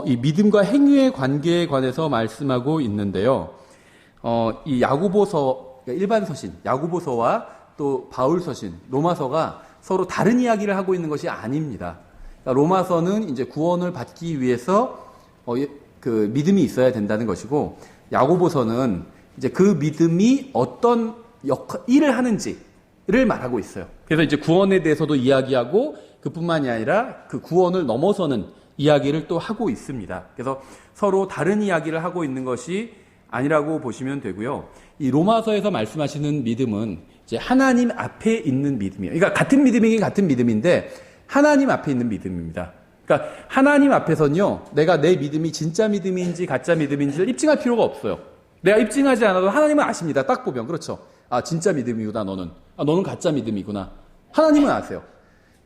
이 믿음과 행위의 관계에 관해서 말씀하고 있는데요. 이 야고보서, 일반 서신, 야고보서와 또 바울 서신, 로마서가 서로 다른 이야기를 하고 있는 것이 아닙니다. 그러니까 로마서는 이제 구원을 받기 위해서 그 믿음이 있어야 된다는 것이고, 야고보서는 이제 그 믿음이 어떤 일을 하는지를 말하고 있어요. 그래서 이제 구원에 대해서도 이야기하고, 그뿐만이 아니라 그 구원을 넘어서는 이야기를 또 하고 있습니다. 그래서 서로 다른 이야기를 하고 있는 것이 아니라고 보시면 되고요. 이 로마서에서 말씀하시는 믿음은 이제 하나님 앞에 있는 믿음이에요. 그러니까 같은 믿음이긴 같은 믿음인데 하나님 앞에 있는 믿음입니다. 그러니까 하나님 앞에서는요, 내가 내 믿음이 진짜 믿음인지 가짜 믿음인지를 입증할 필요가 없어요. 내가 입증하지 않아도 하나님은 아십니다. 딱 보면. 그렇죠. 아, 진짜 믿음이구나, 너는. 아, 너는 가짜 믿음이구나. 하나님은 아세요.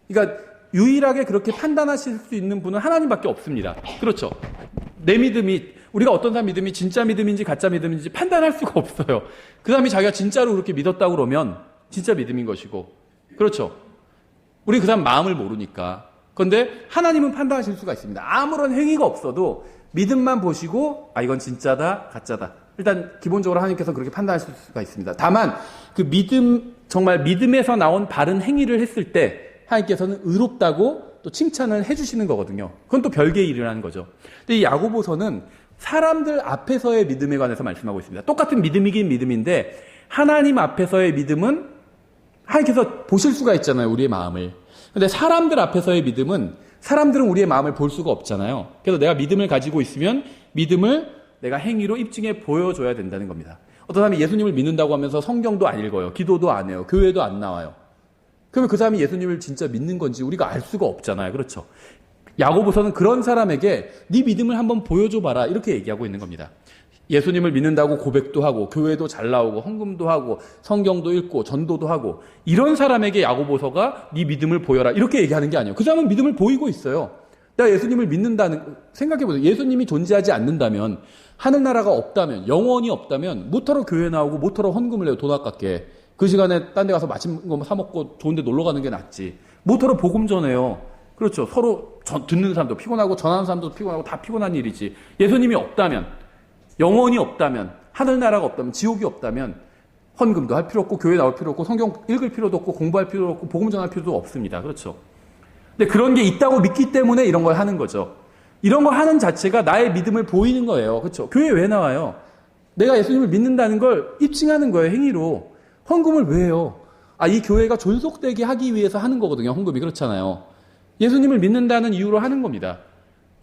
그러니까 유일하게 그렇게 판단하실 수 있는 분은 하나님밖에 없습니다. 그렇죠. 내 믿음이, 우리가 어떤 사람 믿음이 진짜 믿음인지 가짜 믿음인지 판단할 수가 없어요. 그 사람이 자기가 진짜로 그렇게 믿었다고 그러면 진짜 믿음인 것이고, 그렇죠. 우리 그 사람 마음을 모르니까. 그런데 하나님은 판단하실 수가 있습니다. 아무런 행위가 없어도 믿음만 보시고, 아, 이건 진짜다, 가짜다. 일단 기본적으로 하나님께서 그렇게 판단하실 수가 있습니다. 다만 그 믿음, 정말 믿음에서 나온 바른 행위를 했을 때 하나님께서는 의롭다고 또 칭찬을 해주시는 거거든요. 그건 또 별개의 일이라는 거죠. 근데 이 야고보서는 사람들 앞에서의 믿음에 관해서 말씀하고 있습니다. 똑같은 믿음이긴 믿음인데 하나님 앞에서의 믿음은 하나님께서 보실 수가 있잖아요, 우리의 마음을. 근데 사람들 앞에서의 믿음은 사람들은 우리의 마음을 볼 수가 없잖아요. 그래서 내가 믿음을 가지고 있으면 믿음을 내가 행위로 입증해 보여줘야 된다는 겁니다. 어떤 사람이 예수님을 믿는다고 하면서 성경도 안 읽어요. 기도도 안 해요. 교회도 안 나와요. 그러면 그 사람이 예수님을 진짜 믿는 건지 우리가 알 수가 없잖아요. 그렇죠? 야고보서는 그런 사람에게 네 믿음을 한번 보여줘봐라, 이렇게 얘기하고 있는 겁니다. 예수님을 믿는다고 고백도 하고 교회도 잘 나오고 헌금도 하고 성경도 읽고 전도도 하고 이런 사람에게 야고보서가 네 믿음을 보여라, 이렇게 얘기하는 게 아니에요. 그 사람은 믿음을 보이고 있어요. 내가 예수님을 믿는다는, 생각해보세요. 예수님이 존재하지 않는다면, 하늘나라가 없다면, 영원히 없다면 못하러 교회 나오고 못하러 헌금을 해요. 돈 아깝게. 그 시간에 딴 데 가서 맛있는 거 사먹고 좋은 데 놀러 가는 게 낫지. 못하러 복음 전해요. 그렇죠. 서로 듣는 사람도 피곤하고 전하는 사람도 피곤하고 다 피곤한 일이지. 예수님이 없다면, 영원히 없다면, 하늘나라가 없다면, 지옥이 없다면 헌금도 할 필요 없고 교회 나올 필요 없고 성경 읽을 필요도 없고 공부할 필요도 없고 복음 전할 필요도 없습니다. 그렇죠. 근데 그런 게 있다고 믿기 때문에 이런 걸 하는 거죠. 이런 걸 하는 자체가 나의 믿음을 보이는 거예요. 그렇죠. 교회 왜 나와요? 내가 예수님을 믿는다는 걸 입증하는 거예요, 행위로. 헌금을 왜 해요? 아, 이 교회가 존속되게 하기 위해서 하는 거거든요, 헌금이. 그렇잖아요. 예수님을 믿는다는 이유로 하는 겁니다.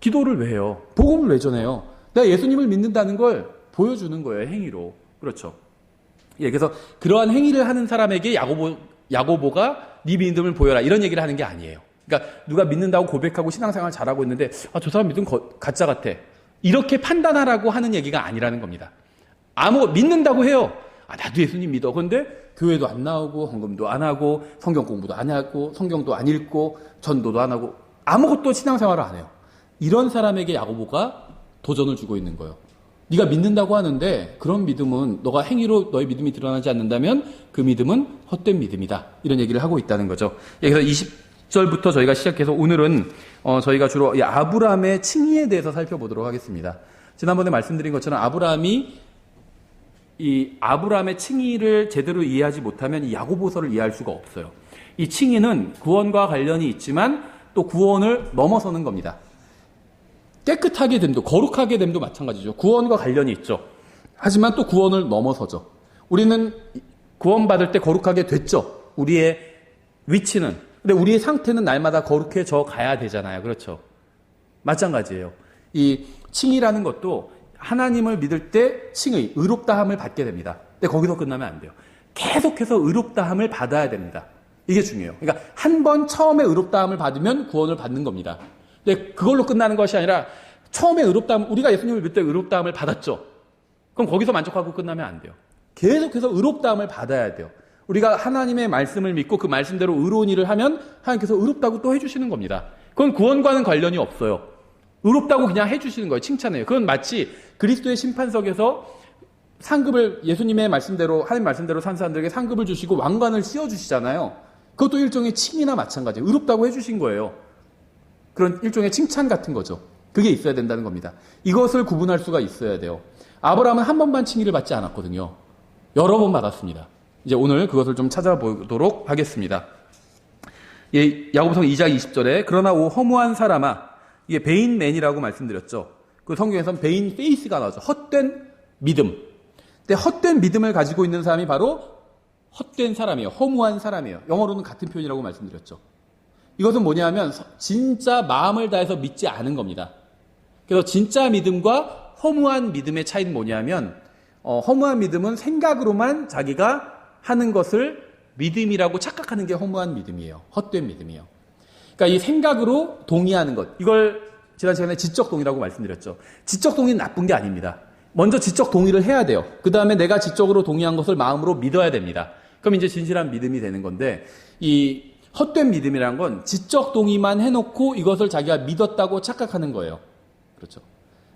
기도를 왜 해요? 복음을 왜 전해요? 내가 예수님을 믿는다는 걸 보여주는 거예요, 행위로. 그렇죠. 예, 그래서 그러한 행위를 하는 사람에게 야고보가 네 믿음을 보여라, 이런 얘기를 하는 게 아니에요. 그러니까 누가 믿는다고 고백하고 신앙생활 잘하고 있는데, 아, 저 사람 믿음 가짜 같아, 이렇게 판단하라고 하는 얘기가 아니라는 겁니다. 믿는다고 해요. 아, 나도 예수님 믿어. 그런데 교회도 안 나오고 헌금도 안 하고 성경 공부도 안 하고 성경도 안 읽고 전도도 안 하고 아무것도 신앙생활을 안 해요. 이런 사람에게 야고보가 도전을 주고 있는 거예요. 네가 믿는다고 하는데 그런 믿음은 너가 행위로 너의 믿음이 드러나지 않는다면 그 믿음은 헛된 믿음이다, 이런 얘기를 하고 있다는 거죠. 그래서 20절부터 저희가 시작해서 오늘은 저희가 주로 이 아브라함의 칭의에 대해서 살펴보도록 하겠습니다. 지난번에 말씀드린 것처럼 아브라함의 칭의를 제대로 이해하지 못하면 이 야고보서를 이해할 수가 없어요. 이 칭의는 구원과 관련이 있지만 또 구원을 넘어서는 겁니다. 깨끗하게 됨도, 거룩하게 됨도 마찬가지죠. 구원과 관련이 있죠. 하지만 또 구원을 넘어서죠. 우리는 구원받을 때 거룩하게 됐죠. 우리의 위치는. 근데 우리의 상태는 날마다 거룩해져 가야 되잖아요. 그렇죠. 마찬가지예요. 이 칭의라는 것도 하나님을 믿을 때 칭의, 의롭다함을 받게 됩니다. 근데 거기서 끝나면 안 돼요. 계속해서 의롭다함을 받아야 됩니다. 이게 중요해요. 그러니까 한 번 처음에 의롭다함을 받으면 구원을 받는 겁니다. 근데 그걸로 끝나는 것이 아니라 처음에 우리가 예수님을 믿을 때 의롭다함을 받았죠. 그럼 거기서 만족하고 끝나면 안 돼요. 계속해서 의롭다함을 받아야 돼요. 우리가 하나님의 말씀을 믿고 그 말씀대로 의로운 일을 하면 하나님께서 의롭다고 또 해주시는 겁니다. 그건 구원과는 관련이 없어요. 의롭다고 그냥 해주시는 거예요. 칭찬해요. 그건 마치 그리스도의 심판석에서 상급을, 예수님의 말씀대로, 하나님 말씀대로 산 사람들에게 상급을 주시고 왕관을 씌워주시잖아요. 그것도 일종의 칭의나 마찬가지예요. 의롭다고 해주신 거예요. 그런 일종의 칭찬 같은 거죠. 그게 있어야 된다는 겁니다. 이것을 구분할 수가 있어야 돼요. 아브라함은 한 번만 칭의를 받지 않았거든요. 여러 번 받았습니다. 이제 오늘 그것을 좀 찾아보도록 하겠습니다. 예, 야고보서 2장 20절에 그러나 오 허무한 사람아, 이게 베인맨이라고 말씀드렸죠. 그 성경에서는 베인 페이스가 나오죠. 헛된 믿음. 근데 헛된 믿음을 가지고 있는 사람이 바로 헛된 사람이에요. 허무한 사람이에요. 영어로는 같은 표현이라고 말씀드렸죠. 이것은 뭐냐면 진짜 마음을 다해서 믿지 않은 겁니다. 그래서 진짜 믿음과 허무한 믿음의 차이는 뭐냐면 허무한 믿음은 생각으로만 자기가 하는 것을 믿음이라고 착각하는 게 허무한 믿음이에요. 헛된 믿음이에요. 그러니까 이 생각으로 동의하는 것, 이걸 지난 시간에 지적 동의라고 말씀드렸죠. 지적 동의는 나쁜 게 아닙니다. 먼저 지적 동의를 해야 돼요. 그 다음에 내가 지적으로 동의한 것을 마음으로 믿어야 됩니다. 그럼 이제 진실한 믿음이 되는 건데, 이 헛된 믿음이라는 건 지적 동의만 해놓고 이것을 자기가 믿었다고 착각하는 거예요. 그렇죠.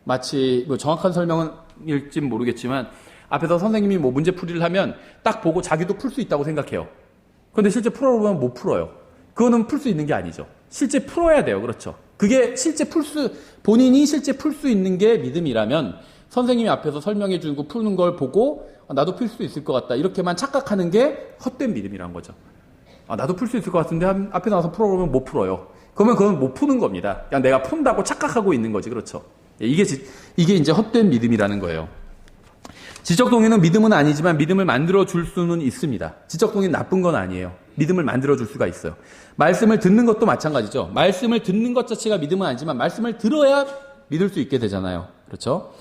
마치 뭐 정확한 설명일진 모르겠지만 앞에서 선생님이 뭐 문제풀이를 하면 딱 보고 자기도 풀 수 있다고 생각해요. 그런데 실제 풀어보면 못 풀어요. 그거는 풀 수 있는 게 아니죠. 실제 풀어야 돼요. 그렇죠. 그게 실제 본인이 실제 풀 수 있는 게 믿음이라면 선생님이 앞에서 설명해 주는 거 푸는 걸 보고 나도 풀 수 있을 것 같다. 이렇게만 착각하는 게 헛된 믿음이란 거죠. 나도 풀 수 있을 것 같은데 앞에 나와서 풀어보면 못 풀어요. 그러면 그건 못 푸는 겁니다. 그냥 내가 푼다고 착각하고 있는 거지. 그렇죠. 이게 이제 헛된 믿음이라는 거예요. 지적 동의는 믿음은 아니지만 믿음을 만들어 줄 수는 있습니다. 지적 동의는 나쁜 건 아니에요. 믿음을 만들어 줄 수가 있어요. 말씀을 듣는 것도 마찬가지죠. 말씀을 듣는 것 자체가 믿음은 아니지만 말씀을 들어야 믿을 수 있게 되잖아요. 그렇죠?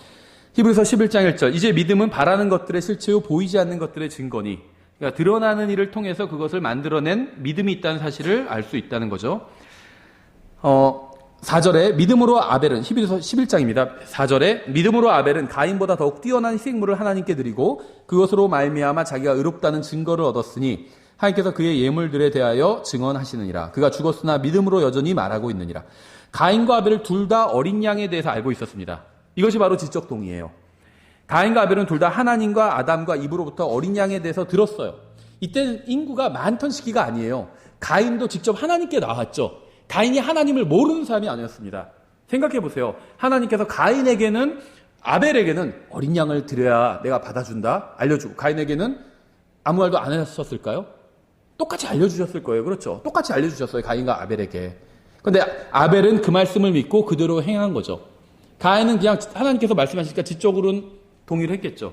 히브리서 11장 1절. 이제 믿음은 바라는 것들의 실체요 보이지 않는 것들의 증거니. 그러니까 드러나는 일을 통해서 그것을 만들어낸 믿음이 있다는 사실을 알 수 있다는 거죠. 4절에 믿음으로 아벨은, 히브리서 11장입니다. 4절에 믿음으로 아벨은 가인보다 더욱 뛰어난 희생물을 하나님께 드리고 그것으로 말미암아 자기가 의롭다는 증거를 얻었으니 하나님께서 그의 예물들에 대하여 증언하시느니라. 그가 죽었으나 믿음으로 여전히 말하고 있느니라. 가인과 아벨을 둘 다 어린 양에 대해서 알고 있었습니다. 이것이 바로 지적 동의예요. 가인과 아벨은 둘 다 하나님과 아담과 이브로부터 어린 양에 대해서 들었어요. 이때는 인구가 많던 시기가 아니에요. 가인도 직접 하나님께 나왔죠. 가인이 하나님을 모르는 사람이 아니었습니다. 생각해 보세요. 하나님께서 가인에게는, 아벨에게는 어린 양을 드려야 내가 받아준다 알려주고, 가인에게는 아무 말도 안 하셨을까요? 똑같이 알려주셨을 거예요. 그렇죠. 똑같이 알려주셨어요. 가인과 아벨에게. 그런데 아벨은 그 말씀을 믿고 그대로 행한 거죠. 가인은 그냥 하나님께서 말씀하시니까 지적으로는 동의를 했겠죠.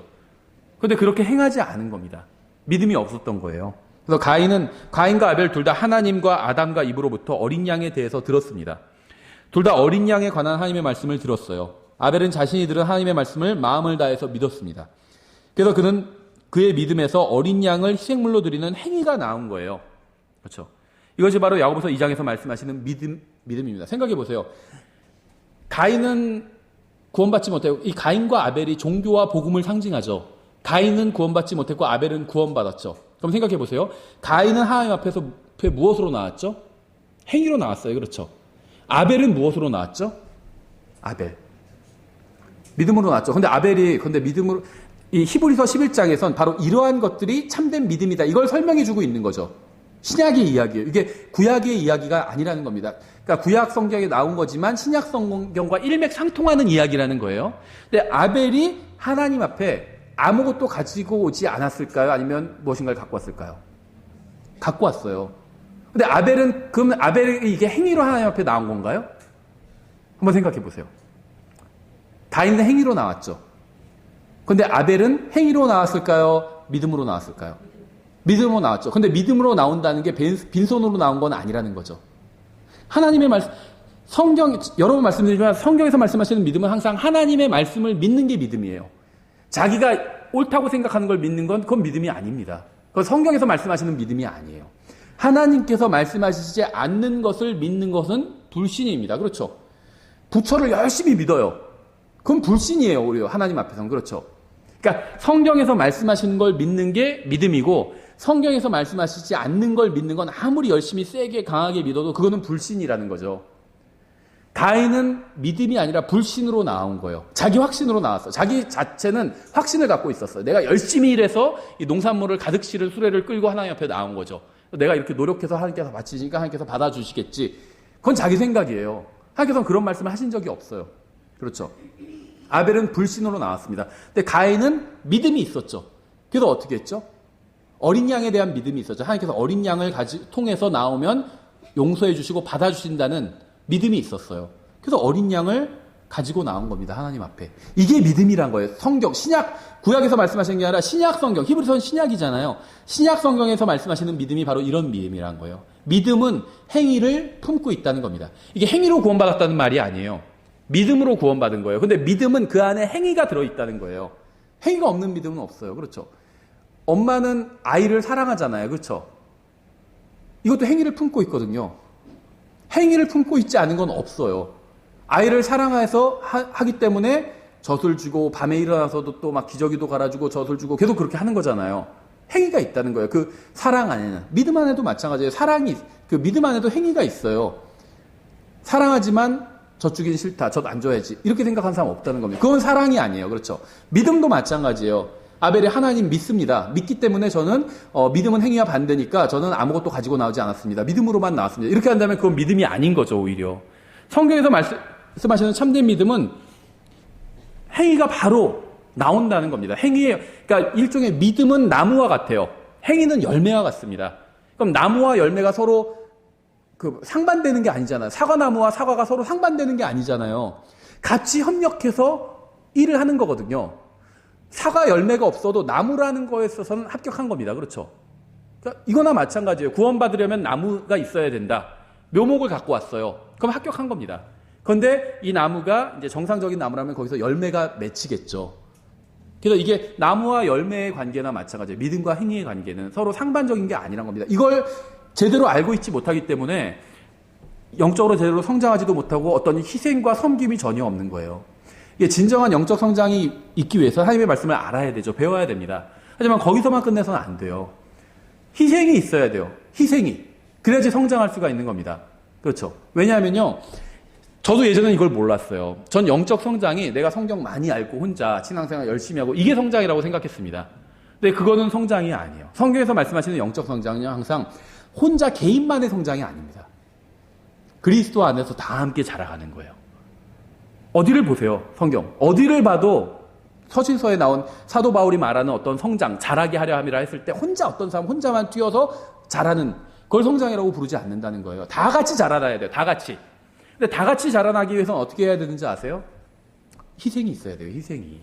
그런데 그렇게 행하지 않은 겁니다. 믿음이 없었던 거예요. 그래서 가인과 아벨 둘 다 하나님과 아담과 이브로부터 어린 양에 대해서 들었습니다. 둘 다 어린 양에 관한 하나님의 말씀을 들었어요. 아벨은 자신이 들은 하나님의 말씀을 마음을 다해서 믿었습니다. 그래서 그는 그의 믿음에서 어린 양을 희생물로 드리는 행위가 나온 거예요. 그렇죠. 이것이 바로 야고보서 2장에서 말씀하시는 믿음입니다. 생각해 보세요. 가인은 구원받지 못했고, 이 가인과 아벨이 종교와 복음을 상징하죠. 가인은 구원받지 못했고 아벨은 구원받았죠. 그럼 생각해 보세요. 가인은 하나님 앞에서 무엇으로 나왔죠? 행위로 나왔어요. 그렇죠. 아벨은 무엇으로 나왔죠? 아벨. 믿음으로 나왔죠. 근데 믿음으로, 이 히브리서 11장에선 바로 이러한 것들이 참된 믿음이다. 이걸 설명해 주고 있는 거죠. 신약의 이야기예요. 이게 구약의 이야기가 아니라는 겁니다. 그러니까 구약 성경에 나온 거지만 신약 성경과 일맥상통하는 이야기라는 거예요. 근데 아벨이 하나님 앞에 아무것도 가지고 오지 않았을까요? 아니면 무엇인가를 갖고 왔을까요? 갖고 왔어요. 근데 그러면 아벨이 이게 행위로 하나님 앞에 나온 건가요? 한번 생각해 보세요. 가인은 행위로 나왔죠. 근데 아벨은 행위로 나왔을까요? 믿음으로 나왔을까요? 믿음으로 나왔죠. 근데 믿음으로 나온다는 게 빈손으로 나온 건 아니라는 거죠. 하나님의 말씀, 여러 번 말씀드리지만 성경에서 말씀하시는 믿음은 항상 하나님의 말씀을 믿는 게 믿음이에요. 자기가 옳다고 생각하는 걸 믿는 건 그건 믿음이 아닙니다. 그건 성경에서 말씀하시는 믿음이 아니에요. 하나님께서 말씀하시지 않는 것을 믿는 것은 불신입니다. 그렇죠. 부처를 열심히 믿어요. 그건 불신이에요. 오히려 하나님 앞에서는. 그렇죠. 그러니까 성경에서 말씀하시는 걸 믿는 게 믿음이고 성경에서 말씀하시지 않는 걸 믿는 건 아무리 열심히 세게 강하게 믿어도 그거는 불신이라는 거죠. 가인은 믿음이 아니라 불신으로 나온 거예요. 자기 확신으로 나왔어요. 자기 자체는 확신을 갖고 있었어요. 내가 열심히 일해서 이 농산물을 가득 실은 수레를 끌고 하나님 앞에 나온 거죠. 내가 이렇게 노력해서 하나님께서 바치니까 하나님께서 받아주시겠지. 그건 자기 생각이에요. 하나님께서는 그런 말씀을 하신 적이 없어요. 그렇죠. 아벨은 불신으로 나왔습니다. 근데 가인은 믿음이 있었죠. 그래서 어떻게 했죠? 어린 양에 대한 믿음이 있었죠. 하나님께서 어린 양을 통해서 나오면 용서해 주시고 받아주신다는 믿음이 있었어요. 그래서 어린 양을 가지고 나온 겁니다. 하나님 앞에. 이게 믿음이란 거예요. 성경, 신약, 구약에서 말씀하시는 게 아니라 신약 성경, 히브리서는 신약이잖아요. 신약 성경에서 말씀하시는 믿음이 바로 이런 믿음이란 거예요. 믿음은 행위를 품고 있다는 겁니다. 이게 행위로 구원받았다는 말이 아니에요. 믿음으로 구원받은 거예요. 근데 믿음은 그 안에 행위가 들어있다는 거예요. 행위가 없는 믿음은 없어요. 그렇죠. 엄마는 아이를 사랑하잖아요. 그렇죠. 이것도 행위를 품고 있거든요. 행위를 품고 있지 않은 건 없어요. 아이를 사랑해서 하기 때문에 젖을 주고 밤에 일어나서도 또 막 기저귀도 갈아주고 젖을 주고 계속 그렇게 하는 거잖아요. 행위가 있다는 거예요. 그 사랑 안에는. 믿음 안에도 마찬가지예요. 그 믿음 안에도 행위가 있어요. 사랑하지만 젖 주긴 싫다. 젖 안 줘야지. 이렇게 생각하는 사람 없다는 겁니다. 그건 사랑이 아니에요. 그렇죠. 믿음도 마찬가지예요. 아벨이 하나님 믿습니다. 믿기 때문에 저는 믿음은 행위와 반대니까 저는 아무것도 가지고 나오지 않았습니다. 믿음으로만 나왔습니다. 이렇게 한다면 그건 믿음이 아닌 거죠. 오히려. 성경에서 말씀하시는 참된 믿음은 행위가 바로 나온다는 겁니다. 그러니까 일종의 믿음은 나무와 같아요. 행위는 열매와 같습니다. 그럼 나무와 열매가 서로 상반되는 게 아니잖아요. 사과나무와 사과가 서로 상반되는 게 아니잖아요. 같이 협력해서 일을 하는 거거든요. 사과 열매가 없어도 나무라는 거에 있어서는 합격한 겁니다. 그렇죠? 그러니까 이거나 마찬가지예요. 구원받으려면 나무가 있어야 된다. 묘목을 갖고 왔어요. 그럼 합격한 겁니다. 그런데 이 나무가 이제 정상적인 나무라면 거기서 열매가 맺히겠죠. 그래서 이게 나무와 열매의 관계나 마찬가지예요. 믿음과 행위의 관계는 서로 상반적인 게 아니란 겁니다. 이걸 제대로 알고 있지 못하기 때문에 영적으로 제대로 성장하지도 못하고 어떤 희생과 섬김이 전혀 없는 거예요. 이게 진정한 영적 성장이 있기 위해서 하나님의 말씀을 알아야 되죠. 배워야 됩니다. 하지만 거기서만 끝내서는 안 돼요. 희생이 있어야 돼요. 희생이. 그래야지 성장할 수가 있는 겁니다. 그렇죠. 왜냐하면요. 저도 예전에 이걸 몰랐어요. 전 영적 성장이 내가 성경 많이 알고 혼자 신앙생활 열심히 하고 이게 성장이라고 생각했습니다. 근데 그거는 성장이 아니에요. 성경에서 말씀하시는 영적 성장은 항상 혼자 개인만의 성장이 아닙니다. 그리스도 안에서 다 함께 자라가는 거예요. 어디를 보세요. 성경. 어디를 봐도 서신서에 나온 사도 바울이 말하는 어떤 성장, 자라게 하려 함이라 했을 때 혼자 어떤 사람 혼자만 뛰어서 자라는 그걸 성장이라고 부르지 않는다는 거예요. 다 같이 자라나야 돼요. 다 같이. 근데 다 같이 자라나기 위해서는 어떻게 해야 되는지 아세요? 희생이 있어야 돼요. 희생이.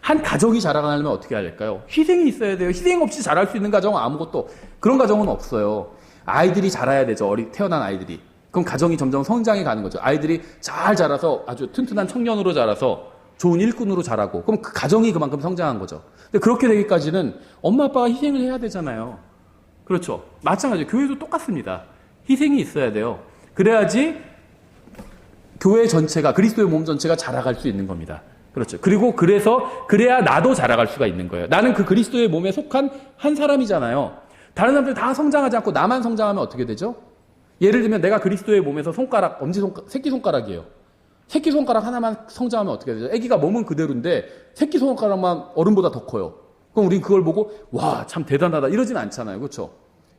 한 가정이 자라가려면 어떻게 해야 될까요? 희생이 있어야 돼요. 희생 없이 자랄 수 있는 가정은 아무것도 그런 가정은 없어요. 아이들이 자라야 되죠. 태어난 아이들이. 그럼 가정이 점점 성장해 가는 거죠. 아이들이 잘 자라서 아주 튼튼한 청년으로 자라서 좋은 일꾼으로 자라고 그럼 그 가정이 그만큼 성장한 거죠. 근데 그렇게 되기까지는 엄마 아빠가 희생을 해야 되잖아요. 그렇죠. 마찬가지로 교회도 똑같습니다. 희생이 있어야 돼요. 그래야지 교회 전체가 그리스도의 몸 전체가 자라갈 수 있는 겁니다. 그렇죠. 그래야 나도 자라갈 수가 있는 거예요. 나는 그 그리스도의 몸에 속한 한 사람이잖아요. 다른 사람들 다 성장하지 않고 나만 성장하면 어떻게 되죠? 예를 들면 내가 그리스도의 몸에서 새끼손가락이에요. 새끼손가락 하나만 성장하면 어떻게 되죠? 아기가 몸은 그대로인데 새끼손가락만 어른보다 더 커요. 그럼 우린 그걸 보고 와, 참 대단하다 이러진 않잖아요. 그렇죠?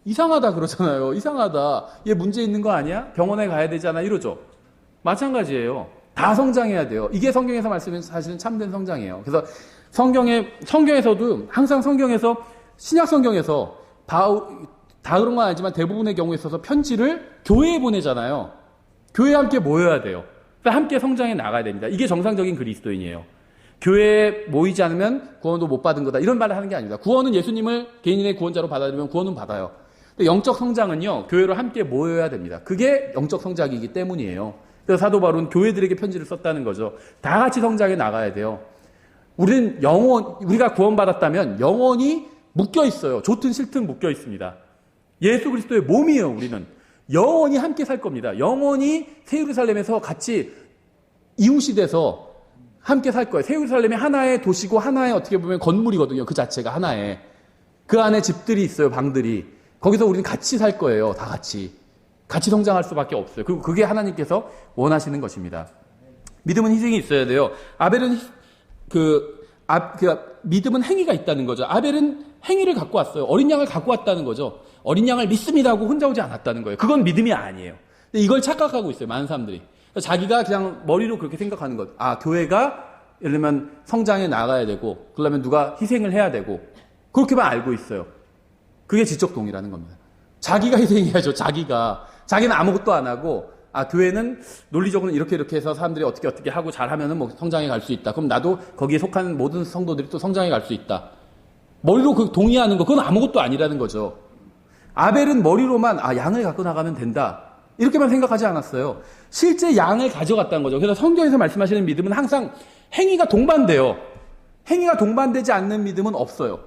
이상하다 그러잖아요. 이상하다. 얘 문제 있는 거 아니야? 병원에 가야 되잖아 이러죠. 마찬가지예요. 다 성장해야 돼요. 이게 성경에서 말씀하시는 참된 성장이에요. 그래서 성경에서도 항상 신약 성경에서 다 그런 건 아니지만 대부분의 경우에 있어서 편지를 교회에 보내잖아요. 교회에 함께 모여야 돼요. 함께 성장해 나가야 됩니다. 이게 정상적인 그리스도인이에요. 교회에 모이지 않으면 구원도 못 받은 거다. 이런 말을 하는 게 아닙니다. 구원은 예수님을 개인의 구원자로 받아들이면 구원은 받아요. 근데 영적 성장은요. 교회로 함께 모여야 됩니다. 그게 영적 성장이기 때문이에요. 그래서 사도 바울은 교회들에게 편지를 썼다는 거죠. 다 같이 성장해 나가야 돼요. 우리가 구원받았다면 영원히 묶여 있어요. 좋든 싫든 묶여 있습니다. 예수 그리스도의 몸이에요. 우리는 영원히 함께 살 겁니다. 영원히 새 예루살렘에서 같이 이웃이 돼서 함께 살 거예요. 새 예루살렘이 하나의 도시고 하나의 어떻게 보면 건물이거든요. 그 자체가 하나의. 그 안에 집들이 있어요. 방들이. 거기서 우리는 같이 살 거예요. 다 같이. 같이 성장할 수밖에 없어요. 그리고 그게 하나님께서 원하시는 것입니다. 믿음은 희생이 있어야 돼요. 아벨은 믿음은 행위가 있다는 거죠. 아벨은 행위를 갖고 왔어요. 어린 양을 갖고 왔다는 거죠. 어린 양을 믿습니다 하고 혼자 오지 않았다는 거예요. 그건 믿음이 아니에요. 근데 이걸 착각하고 있어요. 많은 사람들이. 자기가 그냥 머리로 그렇게 생각하는 것. 아, 교회가 예를 들면 성장해 나가야 되고, 그러려면 누가 희생을 해야 되고, 그렇게만 알고 있어요. 그게 지적 동의라는 겁니다. 자기가 희생해야죠, 자기가. 자기는 아무것도 안 하고, 아, 교회는 논리적으로 이렇게 해서 사람들이 어떻게 하고 잘하면은 뭐 성장해 갈 수 있다. 그럼 나도 거기에 속한 모든 성도들이 또 성장해 갈 수 있다. 머리로 그 동의하는 거, 그건 아무것도 아니라는 거죠. 아벨은 머리로만, 아, 양을 갖고 나가면 된다. 이렇게만 생각하지 않았어요. 실제 양을 가져갔다는 거죠. 그래서 성경에서 말씀하시는 믿음은 항상 행위가 동반돼요. 행위가 동반되지 않는 믿음은 없어요.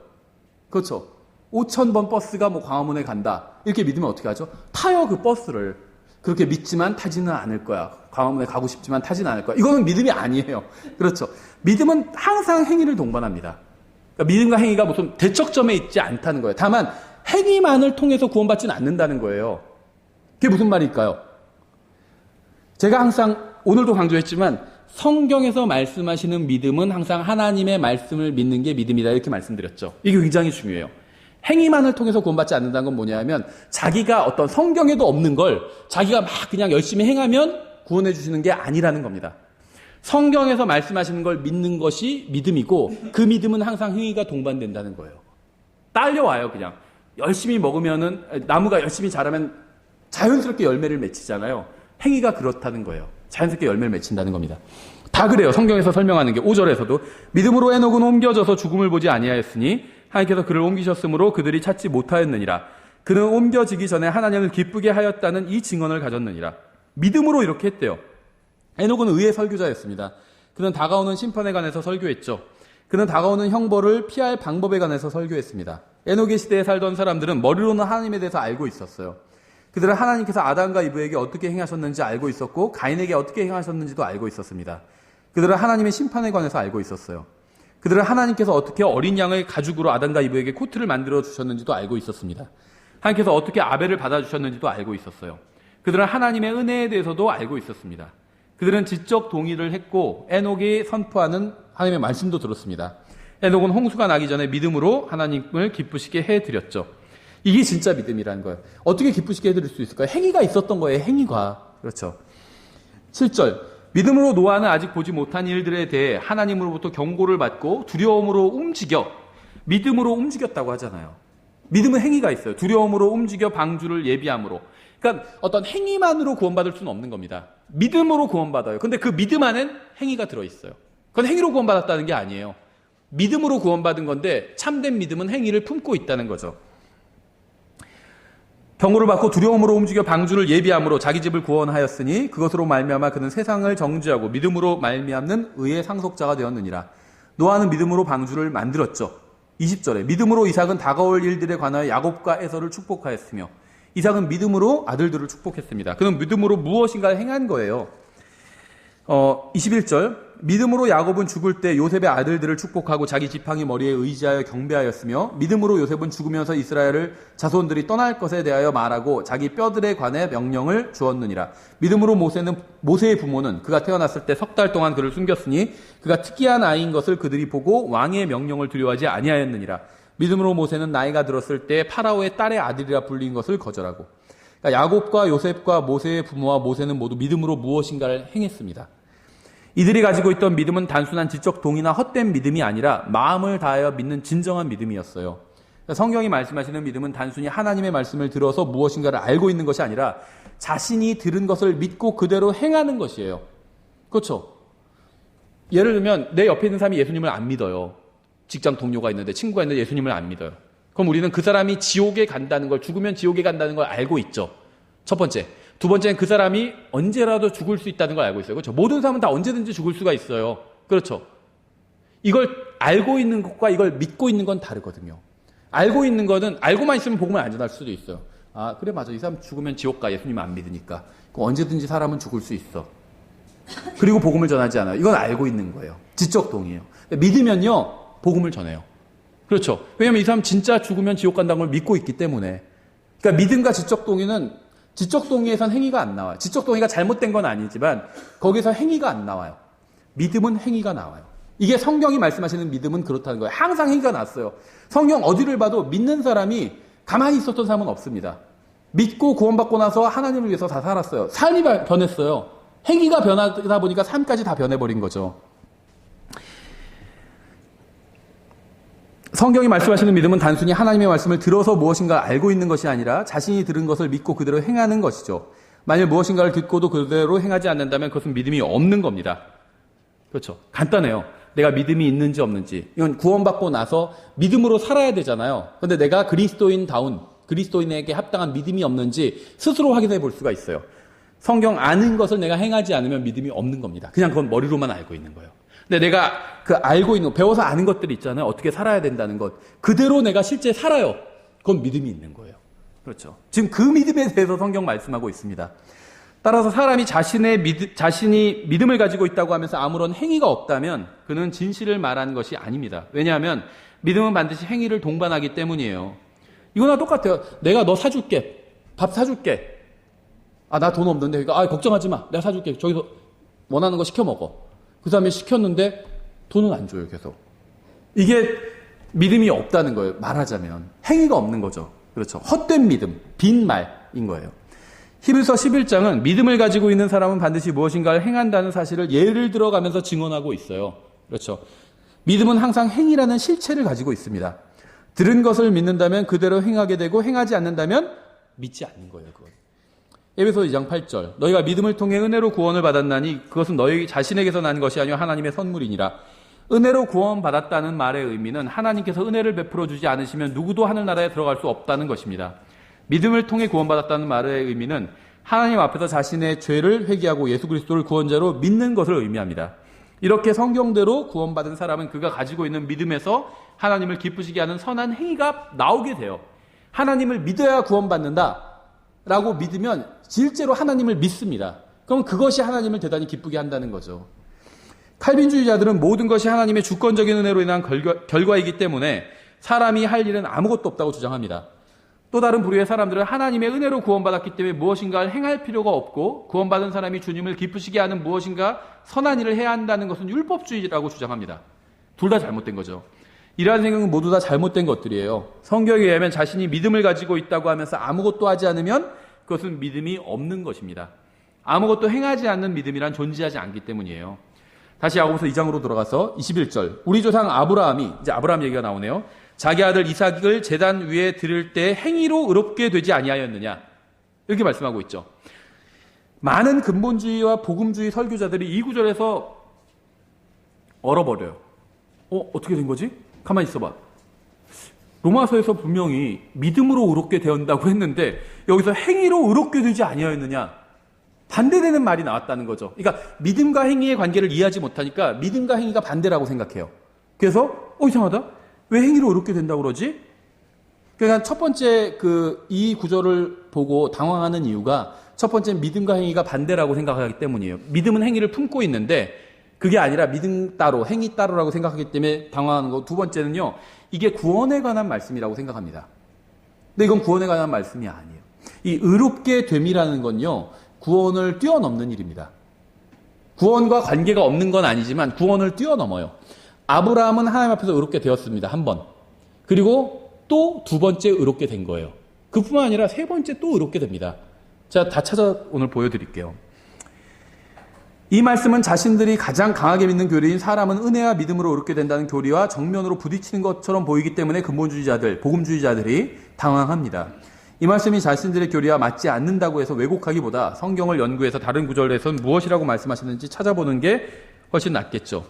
그렇죠. 5,000번 버스가 뭐 광화문에 간다. 이렇게 믿으면 어떻게 하죠? 타요, 그 버스를. 그렇게 믿지만 타지는 않을 거야. 광화문에 가고 싶지만 타지는 않을 거야. 이거는 믿음이 아니에요. 그렇죠. 믿음은 항상 행위를 동반합니다. 그러니까 믿음과 행위가 무슨 대척점에 있지 않다는 거예요. 다만 행위만을 통해서 구원받지는 않는다는 거예요. 그게 무슨 말일까요? 제가 항상 오늘도 강조했지만 성경에서 말씀하시는 믿음은 항상 하나님의 말씀을 믿는 게 믿음이다 이렇게 말씀드렸죠. 이게 굉장히 중요해요. 행위만을 통해서 구원받지 않는다는 건 뭐냐면 자기가 어떤 성경에도 없는 걸 자기가 막 그냥 열심히 행하면 구원해 주시는 게 아니라는 겁니다. 성경에서 말씀하시는 걸 믿는 것이 믿음이고 그 믿음은 항상 행위가 동반된다는 거예요. 딸려와요. 그냥 열심히 먹으면은 나무가 열심히 자라면 자연스럽게 열매를 맺히잖아요. 행위가 그렇다는 거예요. 자연스럽게 열매를 맺힌다는 겁니다. 다 그래요. 성경에서 설명하는 게 5절에서도 믿음으로 에녹은 옮겨져서 죽음을 보지 아니하였으니 하나님께서 그를 옮기셨으므로 그들이 찾지 못하였느니라. 그는 옮겨지기 전에 하나님을 기쁘게 하였다는 이 증언을 가졌느니라. 믿음으로 이렇게 했대요. 에녹은 의의 설교자였습니다. 그는 다가오는 심판에 관해서 설교했죠. 그는 다가오는 형벌을 피할 방법에 관해서 설교했습니다. 에녹의 시대에 살던 사람들은 머리로는 하나님에 대해서 알고 있었어요. 그들은 하나님께서 아담과 이브에게 어떻게 행하셨는지 알고 있었고 가인에게 어떻게 행하셨는지도 알고 있었습니다. 그들은 하나님의 심판에 관해서 알고 있었어요. 그들은 하나님께서 어떻게 어린 양의 가죽으로 아담과 이브에게 코트를 만들어 주셨는지도 알고 있었습니다. 하나님께서 어떻게 아벨을 받아주셨는지도 알고 있었어요. 그들은 하나님의 은혜에 대해서도 알고 있었습니다. 그들은 지적 동의를 했고 에녹이 선포하는 하나님의 말씀도 들었습니다. 에녹은 홍수가 나기 전에 믿음으로 하나님을 기쁘시게 해드렸죠. 이게 진짜 믿음이라는 거예요. 어떻게 기쁘시게 해드릴 수 있을까요? 행위가 있었던 거예요. 행위가. 그렇죠. 7절 믿음으로 노아는 아직 보지 못한 일들에 대해 하나님으로부터 경고를 받고 두려움으로 움직여 믿음으로 움직였다고 하잖아요. 믿음은 행위가 있어요. 두려움으로 움직여 방주를 예비함으로. 그러니까 어떤 행위만으로 구원받을 수는 없는 겁니다. 믿음으로 구원받아요. 근데 그 믿음 안엔 행위가 들어있어요. 그건 행위로 구원받았다는 게 아니에요. 믿음으로 구원받은 건데 참된 믿음은 행위를 품고 있다는 거죠. 경고를 받고 두려움으로 움직여 방주를 예비함으로 자기 집을 구원하였으니 그것으로 말미암아 그는 세상을 정죄하고 믿음으로 말미암는 의의 상속자가 되었느니라. 노아는 믿음으로 방주를 만들었죠. 20절에 믿음으로 이삭은 다가올 일들에 관하여 야곱과 에서를 축복하였으며 이삭은 믿음으로 아들들을 축복했습니다. 그는 믿음으로 무엇인가를 행한 거예요. 21절 믿음으로 야곱은 죽을 때 요셉의 아들들을 축복하고 자기 지팡이 머리에 의지하여 경배하였으며 믿음으로 요셉은 죽으면서 이스라엘을 자손들이 떠날 것에 대하여 말하고 자기 뼈들에 관해 명령을 주었느니라. 믿음으로 모세의 부모는 그가 태어났을 때 석 달 동안 그를 숨겼으니 그가 특이한 아이인 것을 그들이 보고 왕의 명령을 두려워하지 아니하였느니라. 믿음으로 모세는 나이가 들었을 때 파라오의 딸의 아들이라 불린 것을 거절하고. 그러니까 야곱과 요셉과 모세의 부모와 모세는 모두 믿음으로 무엇인가를 행했습니다. 이들이 가지고 있던 믿음은 단순한 지적 동의나 헛된 믿음이 아니라 마음을 다하여 믿는 진정한 믿음이었어요. 그러니까 성경이 말씀하시는 믿음은 단순히 하나님의 말씀을 들어서 무엇인가를 알고 있는 것이 아니라 자신이 들은 것을 믿고 그대로 행하는 것이에요. 그렇죠? 예를 들면 내 옆에 있는 사람이 예수님을 안 믿어요. 직장 동료가 있는데 친구가 있는데 예수님을 안 믿어요. 그럼 우리는 그 사람이 지옥에 간다는 걸, 죽으면 지옥에 간다는 걸 알고 있죠. 첫 번째. 두 번째는 그 사람이 언제라도 죽을 수 있다는 걸 알고 있어요. 그렇죠? 모든 사람은 다 언제든지 죽을 수가 있어요. 그렇죠? 이걸 알고 있는 것과 이걸 믿고 있는 건 다르거든요. 알고 있는 거는 알고만 있으면 복음을 안 전할 수도 있어요. 아, 그래 맞아. 이 사람 죽으면 지옥 가. 예수님 안 믿으니까. 그럼 언제든지 사람은 죽을 수 있어. 그리고 복음을 전하지 않아요. 이건 알고 있는 거예요. 지적 동의예요. 믿으면요. 복음을 전해요. 그렇죠? 왜냐하면 이 사람 진짜 죽으면 지옥 간다는 걸 믿고 있기 때문에. 그러니까 믿음과 지적 동의는 지적 동의에선 행위가 안 나와요. 지적 동의가 잘못된 건 아니지만 거기서 행위가 안 나와요. 믿음은 행위가 나와요. 이게 성경이 말씀하시는 믿음은 그렇다는 거예요. 항상 행위가 났어요. 성경 어디를 봐도 믿는 사람이 가만히 있었던 사람은 없습니다. 믿고 구원받고 나서 하나님을 위해서 다 살았어요. 삶이 변했어요. 행위가 변하다 보니까 삶까지 다 변해버린 거죠. 성경이 말씀하시는 믿음은 단순히 하나님의 말씀을 들어서 무엇인가 알고 있는 것이 아니라 자신이 들은 것을 믿고 그대로 행하는 것이죠. 만일 무엇인가를 듣고도 그대로 행하지 않는다면 그것은 믿음이 없는 겁니다. 그렇죠. 간단해요. 내가 믿음이 있는지 없는지. 이건 구원받고 나서 믿음으로 살아야 되잖아요. 그런데 내가 그리스도인에게 합당한 믿음이 없는지 스스로 확인해 볼 수가 있어요. 성경 아는 것을 내가 행하지 않으면 믿음이 없는 겁니다. 그냥 그건 머리로만 알고 있는 거예요. 근데 내가 그 알고 있는, 배워서 아는 것들이 있잖아요. 어떻게 살아야 된다는 것. 그대로 내가 실제 살아요. 그건 믿음이 있는 거예요. 그렇죠. 지금 그 믿음에 대해서 성경 말씀하고 있습니다. 따라서 사람이 자신이 믿음을 가지고 있다고 하면서 아무런 행위가 없다면 그는 진실을 말하는 것이 아닙니다. 왜냐하면 믿음은 반드시 행위를 동반하기 때문이에요. 이거나 똑같아요. 내가 너 사줄게. 밥 사줄게. 나 돈 없는데. 그러니까, 걱정하지 마. 내가 사줄게. 저기서 원하는 거 시켜 먹어. 그 다음에 시켰는데 돈은 안 줘요, 계속. 이게 믿음이 없다는 거예요, 말하자면. 행위가 없는 거죠. 그렇죠. 헛된 믿음, 빈말인 거예요. 히브리서 11장은 믿음을 가지고 있는 사람은 반드시 무엇인가를 행한다는 사실을 예를 들어가면서 증언하고 있어요. 그렇죠. 믿음은 항상 행위라는 실체를 가지고 있습니다. 들은 것을 믿는다면 그대로 행하게 되고 행하지 않는다면 믿지 않는 거예요, 그건. 에베소 2장 8절 너희가 믿음을 통해 은혜로 구원을 받았나니 그것은 너희 자신에게서 난 것이 아니요 하나님의 선물이니라. 은혜로 구원받았다는 말의 의미는 하나님께서 은혜를 베풀어 주지 않으시면 누구도 하늘나라에 들어갈 수 없다는 것입니다. 믿음을 통해 구원받았다는 말의 의미는 하나님 앞에서 자신의 죄를 회개하고 예수 그리스도를 구원자로 믿는 것을 의미합니다. 이렇게 성경대로 구원받은 사람은 그가 가지고 있는 믿음에서 하나님을 기쁘시게 하는 선한 행위가 나오게 돼요. 하나님을 믿어야 구원받는다 라고 믿으면 실제로 하나님을 믿습니다. 그럼 그것이 하나님을 대단히 기쁘게 한다는 거죠. 칼빈주의자들은 모든 것이 하나님의 주권적인 은혜로 인한 결과이기 때문에 사람이 할 일은 아무것도 없다고 주장합니다. 또 다른 부류의 사람들은 하나님의 은혜로 구원받았기 때문에 무엇인가를 행할 필요가 없고 구원받은 사람이 주님을 기쁘시게 하는 무엇인가 선한 일을 해야 한다는 것은 율법주의라고 주장합니다. 둘 다 잘못된 거죠. 이러한 생각은 모두 다 잘못된 것들이에요. 성경에 의하면 자신이 믿음을 가지고 있다고 하면서 아무것도 하지 않으면 그것은 믿음이 없는 것입니다. 아무것도 행하지 않는 믿음이란 존재하지 않기 때문이에요. 다시 야고보서 2장으로 돌아가서 21절 우리 조상 아브라함이, 이제 아브라함 얘기가 나오네요. 자기 아들 이삭을 제단 위에 드릴 때 행위로 의롭게 되지 아니하였느냐 이렇게 말씀하고 있죠. 많은 근본주의와 복음주의 설교자들이 이 구절에서 얼어버려요. 어떻게 된 거지? 가만히 있어봐. 로마서에서 분명히 믿음으로 의롭게 되었다고 했는데 여기서 행위로 의롭게 되지 아니하였느냐 반대되는 말이 나왔다는 거죠. 그러니까 믿음과 행위의 관계를 이해하지 못하니까 믿음과 행위가 반대라고 생각해요. 그래서 이상하다. 왜 행위로 의롭게 된다고 그러지? 그러니까 첫 번째 이 구절을 보고 당황하는 이유가 첫 번째 믿음과 행위가 반대라고 생각하기 때문이에요. 믿음은 행위를 품고 있는데 그게 아니라 믿음 따로 행위 따로라고 생각하기 때문에 당황하는 거. 두 번째는요. 이게 구원에 관한 말씀이라고 생각합니다. 근데 이건 구원에 관한 말씀이 아니에요. 이 의롭게 됨이라는 건요. 구원을 뛰어넘는 일입니다. 구원과 관계가 없는 건 아니지만 구원을 뛰어넘어요. 아브라함은 하나님 앞에서 의롭게 되었습니다. 한 번. 그리고 또 두 번째 의롭게 된 거예요. 그뿐만 아니라 세 번째 또 의롭게 됩니다. 제가 다 찾아 오늘 보여드릴게요. 이 말씀은 자신들이 가장 강하게 믿는 교리인 사람은 은혜와 믿음으로 의롭게 된다는 교리와 정면으로 부딪히는 것처럼 보이기 때문에 근본주의자들, 복음주의자들이 당황합니다. 이 말씀이 자신들의 교리와 맞지 않는다고 해서 왜곡하기보다 성경을 연구해서 다른 구절에서는 무엇이라고 말씀하시는지 찾아보는 게 훨씬 낫겠죠.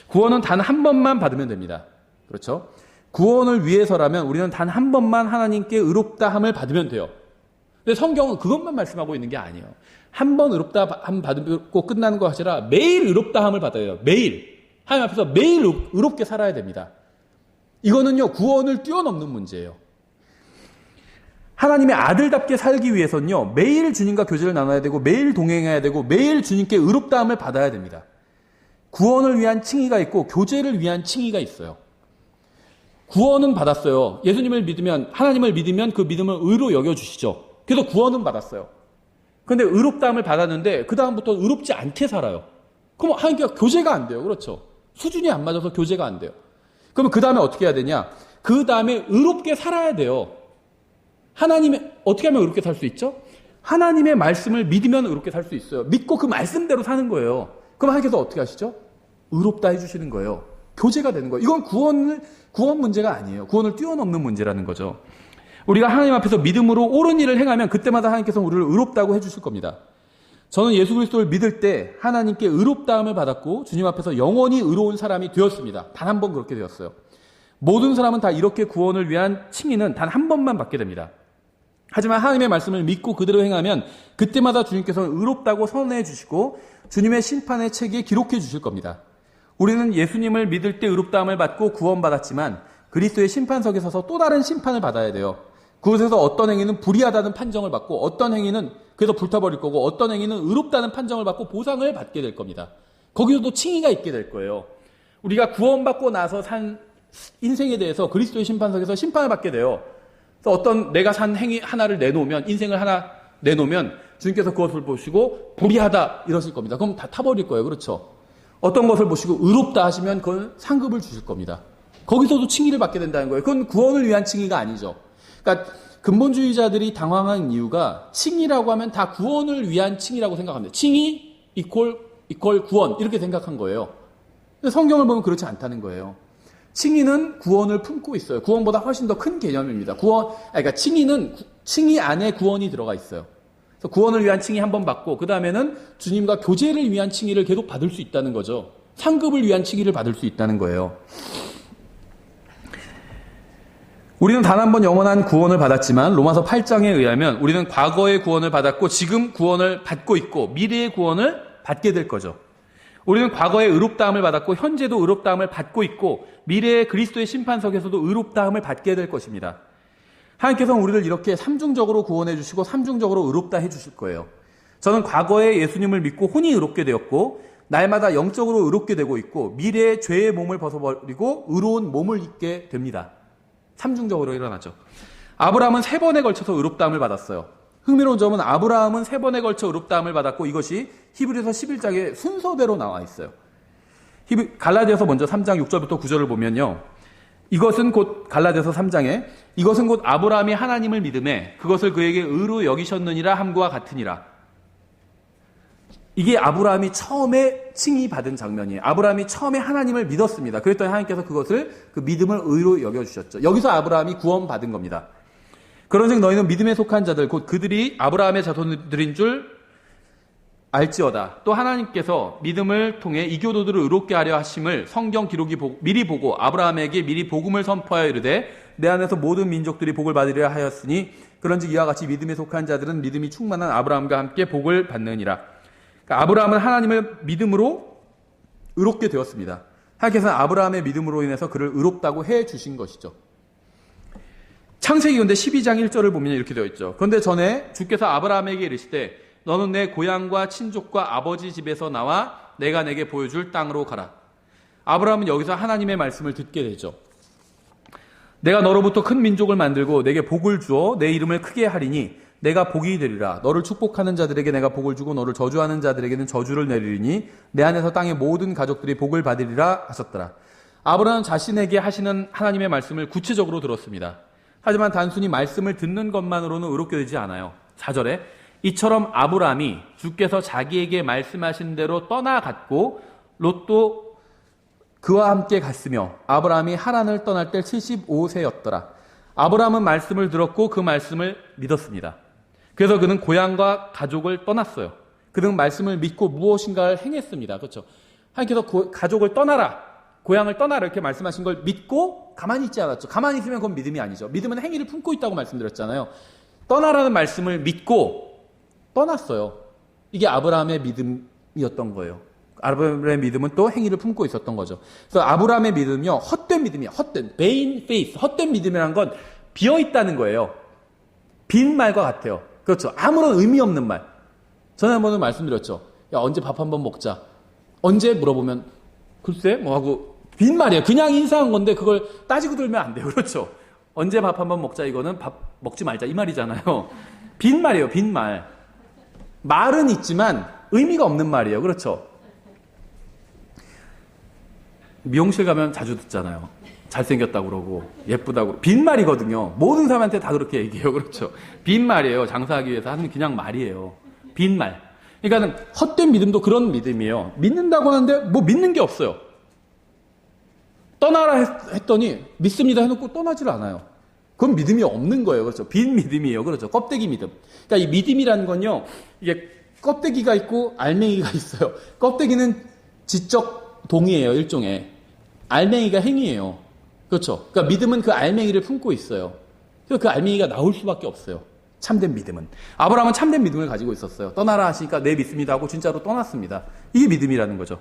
구원은 단 한 번만 받으면 됩니다. 그렇죠? 구원을 위해서라면 우리는 단 한 번만 하나님께 의롭다함을 받으면 돼요. 근데 성경은 그것만 말씀하고 있는 게 아니에요. 한 번 의롭다함 받고 끝나는 거 아니라 매일 의롭다함을 받아야 돼요. 매일. 하나님 앞에서 매일 의롭게 살아야 됩니다. 이거는요, 구원을 뛰어넘는 문제예요. 하나님의 아들답게 살기 위해서는요, 매일 주님과 교제를 나눠야 되고, 매일 동행해야 되고, 매일 주님께 의롭다함을 받아야 됩니다. 구원을 위한 칭의가 있고, 교제를 위한 칭의가 있어요. 구원은 받았어요. 예수님을 믿으면, 하나님을 믿으면 그 믿음을 의로 여겨주시죠. 그래서 구원은 받았어요. 그런데 의롭다함을 받았는데, 그다음부터 의롭지 않게 살아요. 그럼 하나님과 교제가 안 돼요. 그렇죠? 수준이 안 맞아서 교제가 안 돼요. 그러면 그 다음에 어떻게 해야 되냐? 그 다음에 의롭게 살아야 돼요. 하나님의, 어떻게 하면 의롭게 살 수 있죠? 하나님의 말씀을 믿으면 의롭게 살 수 있어요. 믿고 그 말씀대로 사는 거예요. 그럼 하나님께서 어떻게 하시죠? 의롭다 해주시는 거예요. 교제가 되는 거예요. 이건 구원 문제가 아니에요. 구원을 뛰어넘는 문제라는 거죠. 우리가 하나님 앞에서 믿음으로 옳은 일을 행하면 그때마다 하나님께서 우리를 의롭다고 해주실 겁니다. 저는 예수 그리스도를 믿을 때 하나님께 의롭다함을 받았고 주님 앞에서 영원히 의로운 사람이 되었습니다. 단 한 번 그렇게 되었어요. 모든 사람은 다 이렇게 구원을 위한 칭의는 단 한 번만 받게 됩니다. 하지만 하나님의 말씀을 믿고 그대로 행하면 그때마다 주님께서는 의롭다고 선언해 주시고 주님의 심판의 책에 기록해 주실 겁니다. 우리는 예수님을 믿을 때 의롭다함을 받고 구원받았지만 그리스도의 심판석에 서서 또 다른 심판을 받아야 돼요. 그곳에서 어떤 행위는 불의하다는 판정을 받고 어떤 행위는 그래서 불타버릴 거고 어떤 행위는 의롭다는 판정을 받고 보상을 받게 될 겁니다. 거기서도 칭의가 있게 될 거예요. 우리가 구원받고 나서 산 인생에 대해서 그리스도의 심판석에서 심판을 받게 돼요. 그래서 어떤 내가 산 행위 하나를 내놓으면 인생을 하나 내놓으면 주님께서 그것을 보시고 불의하다 이러실 겁니다. 그럼 다 타버릴 거예요. 그렇죠? 어떤 것을 보시고 의롭다 하시면 그건 상급을 주실 겁니다. 거기서도 칭의를 받게 된다는 거예요. 그건 구원을 위한 칭의가 아니죠. 그러니까 근본주의자들이 당황한 이유가 칭의라고 하면 다 구원을 위한 칭의라고 생각합니다. 칭의 이퀄 구원 이렇게 생각한 거예요. 근데 성경을 보면 그렇지 않다는 거예요. 칭의는 구원을 품고 있어요. 구원보다 훨씬 더 큰 개념입니다. 그러니까 칭의 안에 구원이 들어가 있어요. 그래서 구원을 위한 칭의 한 번 받고 그 다음에는 주님과 교제를 위한 칭의를 계속 받을 수 있다는 거죠. 상급을 위한 칭의를 받을 수 있다는 거예요. 우리는 단 한 번 영원한 구원을 받았지만 로마서 8장에 의하면 우리는 과거의 구원을 받았고 지금 구원을 받고 있고 미래의 구원을 받게 될 거죠. 우리는 과거에 의롭다함을 받았고 현재도 의롭다함을 받고 있고 미래의 그리스도의 심판석에서도 의롭다함을 받게 될 것입니다. 하나님께서는 우리를 이렇게 삼중적으로 구원해 주시고 삼중적으로 의롭다 해 주실 거예요. 저는 과거에 예수님을 믿고 혼이 의롭게 되었고 날마다 영적으로 의롭게 되고 있고 미래의 죄의 몸을 벗어버리고 의로운 몸을 입게 됩니다. 삼중적으로 일어나죠. 아브라함은 3번에 걸쳐서 의롭다함을 받았어요. 흥미로운 점은 아브라함은 3번에 걸쳐 의롭다함을 받았고 이것이 히브리서 11장에 순서대로 나와 있어요. 갈라디아서 먼저 3장 6절부터 9절을 보면요. 이것은 곧 갈라디아서 3장에 이것은 곧 아브라함이 하나님을 믿음에 그것을 그에게 의로 여기셨느니라 함과 같으니라. 이게 아브라함이 처음에 칭의받은 장면이에요. 아브라함이 처음에 하나님을 믿었습니다. 그랬더니 하나님께서 그 믿음을 의로 여겨주셨죠. 여기서 아브라함이 구원받은 겁니다. 그런즉 너희는 믿음에 속한 자들 곧 그들이 아브라함의 자손들인 줄 알지어다. 또 하나님께서 믿음을 통해 이교도들을 의롭게 하려 하심을 성경 기록이 미리 보고 아브라함에게 미리 복음을 선포하여 이르되 내 안에서 모든 민족들이 복을 받으리라 하였으니 그런즉 이와 같이 믿음에 속한 자들은 믿음이 충만한 아브라함과 함께 복을 받느니라. 그러니까 아브라함은 하나님을 믿음으로 의롭게 되었습니다. 하나님께서는 아브라함의 믿음으로 인해서 그를 의롭다고 해 주신 것이죠. 창세기 근데 12장 1절을 보면 이렇게 되어 있죠. 그런데 전에 주께서 아브라함에게 이르시되 너는 내 고향과 친족과 아버지 집에서 나와 내가 내게 보여줄 땅으로 가라. 아브라함은 여기서 하나님의 말씀을 듣게 되죠. 내가 너로부터 큰 민족을 만들고 내게 복을 주어 내 이름을 크게 하리니 내가 복이 되리라. 너를 축복하는 자들에게 내가 복을 주고 너를 저주하는 자들에게는 저주를 내리니 내 안에서 땅의 모든 가족들이 복을 받으리라 하셨더라. 아브라함은 자신에게 하시는 하나님의 말씀을 구체적으로 들었습니다. 하지만 단순히 말씀을 듣는 것만으로는 의롭게 되지 않아요. 4절에 이처럼 아브라함이 주께서 자기에게 말씀하신 대로 떠나갔고 롯도 그와 함께 갔으며 아브라함이 하란을 떠날 때 75세였더라. 아브라함은 말씀을 들었고 그 말씀을 믿었습니다. 그래서 그는 고향과 가족을 떠났어요. 그는 말씀을 믿고 무엇인가를 행했습니다. 그렇죠? 하나님께서 가족을 떠나라, 고향을 떠나라 이렇게 말씀하신 걸 믿고 가만히 있지 않았죠. 가만히 있으면 그건 믿음이 아니죠. 믿음은 행위를 품고 있다고 말씀드렸잖아요. 떠나라는 말씀을 믿고 떠났어요. 이게 아브라함의 믿음이었던 거예요. 아브라함의 믿음은 또 행위를 품고 있었던 거죠. 그래서 아브라함의 믿음이요, 헛된 믿음이에요. 헛된, vain faith. 헛된 믿음이라는 건 비어있다는 거예요. 빈 말과 같아요. 그렇죠. 아무런 의미 없는 말. 전에 한번 말씀드렸죠. 야, 언제 밥 한번 먹자. 언제 물어보면 글쎄 뭐 하고 빈 말이에요. 그냥 인사한 건데 그걸 따지고 들면 안 돼요. 그렇죠. 언제 밥 한번 먹자 이거는 밥 먹지 말자 이 말이잖아요. 빈 말이에요. 빈 말. 말은 있지만 의미가 없는 말이에요. 그렇죠. 미용실 가면 자주 듣잖아요. 잘생겼다고 그러고 예쁘다고. 빈말이거든요. 모든 사람한테 다 그렇게 얘기해요. 그렇죠. 빈말이에요. 장사하기 위해서 하는 그냥 말이에요. 빈말. 그러니까 헛된 믿음도 그런 믿음이에요. 믿는다고 하는데 뭐 믿는 게 없어요. 떠나라 했더니 믿습니다 해놓고 떠나질 않아요. 그건 믿음이 없는 거예요. 그렇죠. 빈 믿음이에요. 그렇죠. 껍데기 믿음. 그러니까 이 믿음이라는 건요. 이게 껍데기가 있고 알맹이가 있어요. 껍데기는 지적 동의예요. 일종의. 알맹이가 행위예요. 그렇죠. 그러니까 믿음은 그 알맹이를 품고 있어요. 그래서 그 알맹이가 나올 수밖에 없어요. 참된 믿음은. 아브라함은 참된 믿음을 가지고 있었어요. 떠나라 하시니까 네 믿습니다 하고 진짜로 떠났습니다. 이게 믿음이라는 거죠.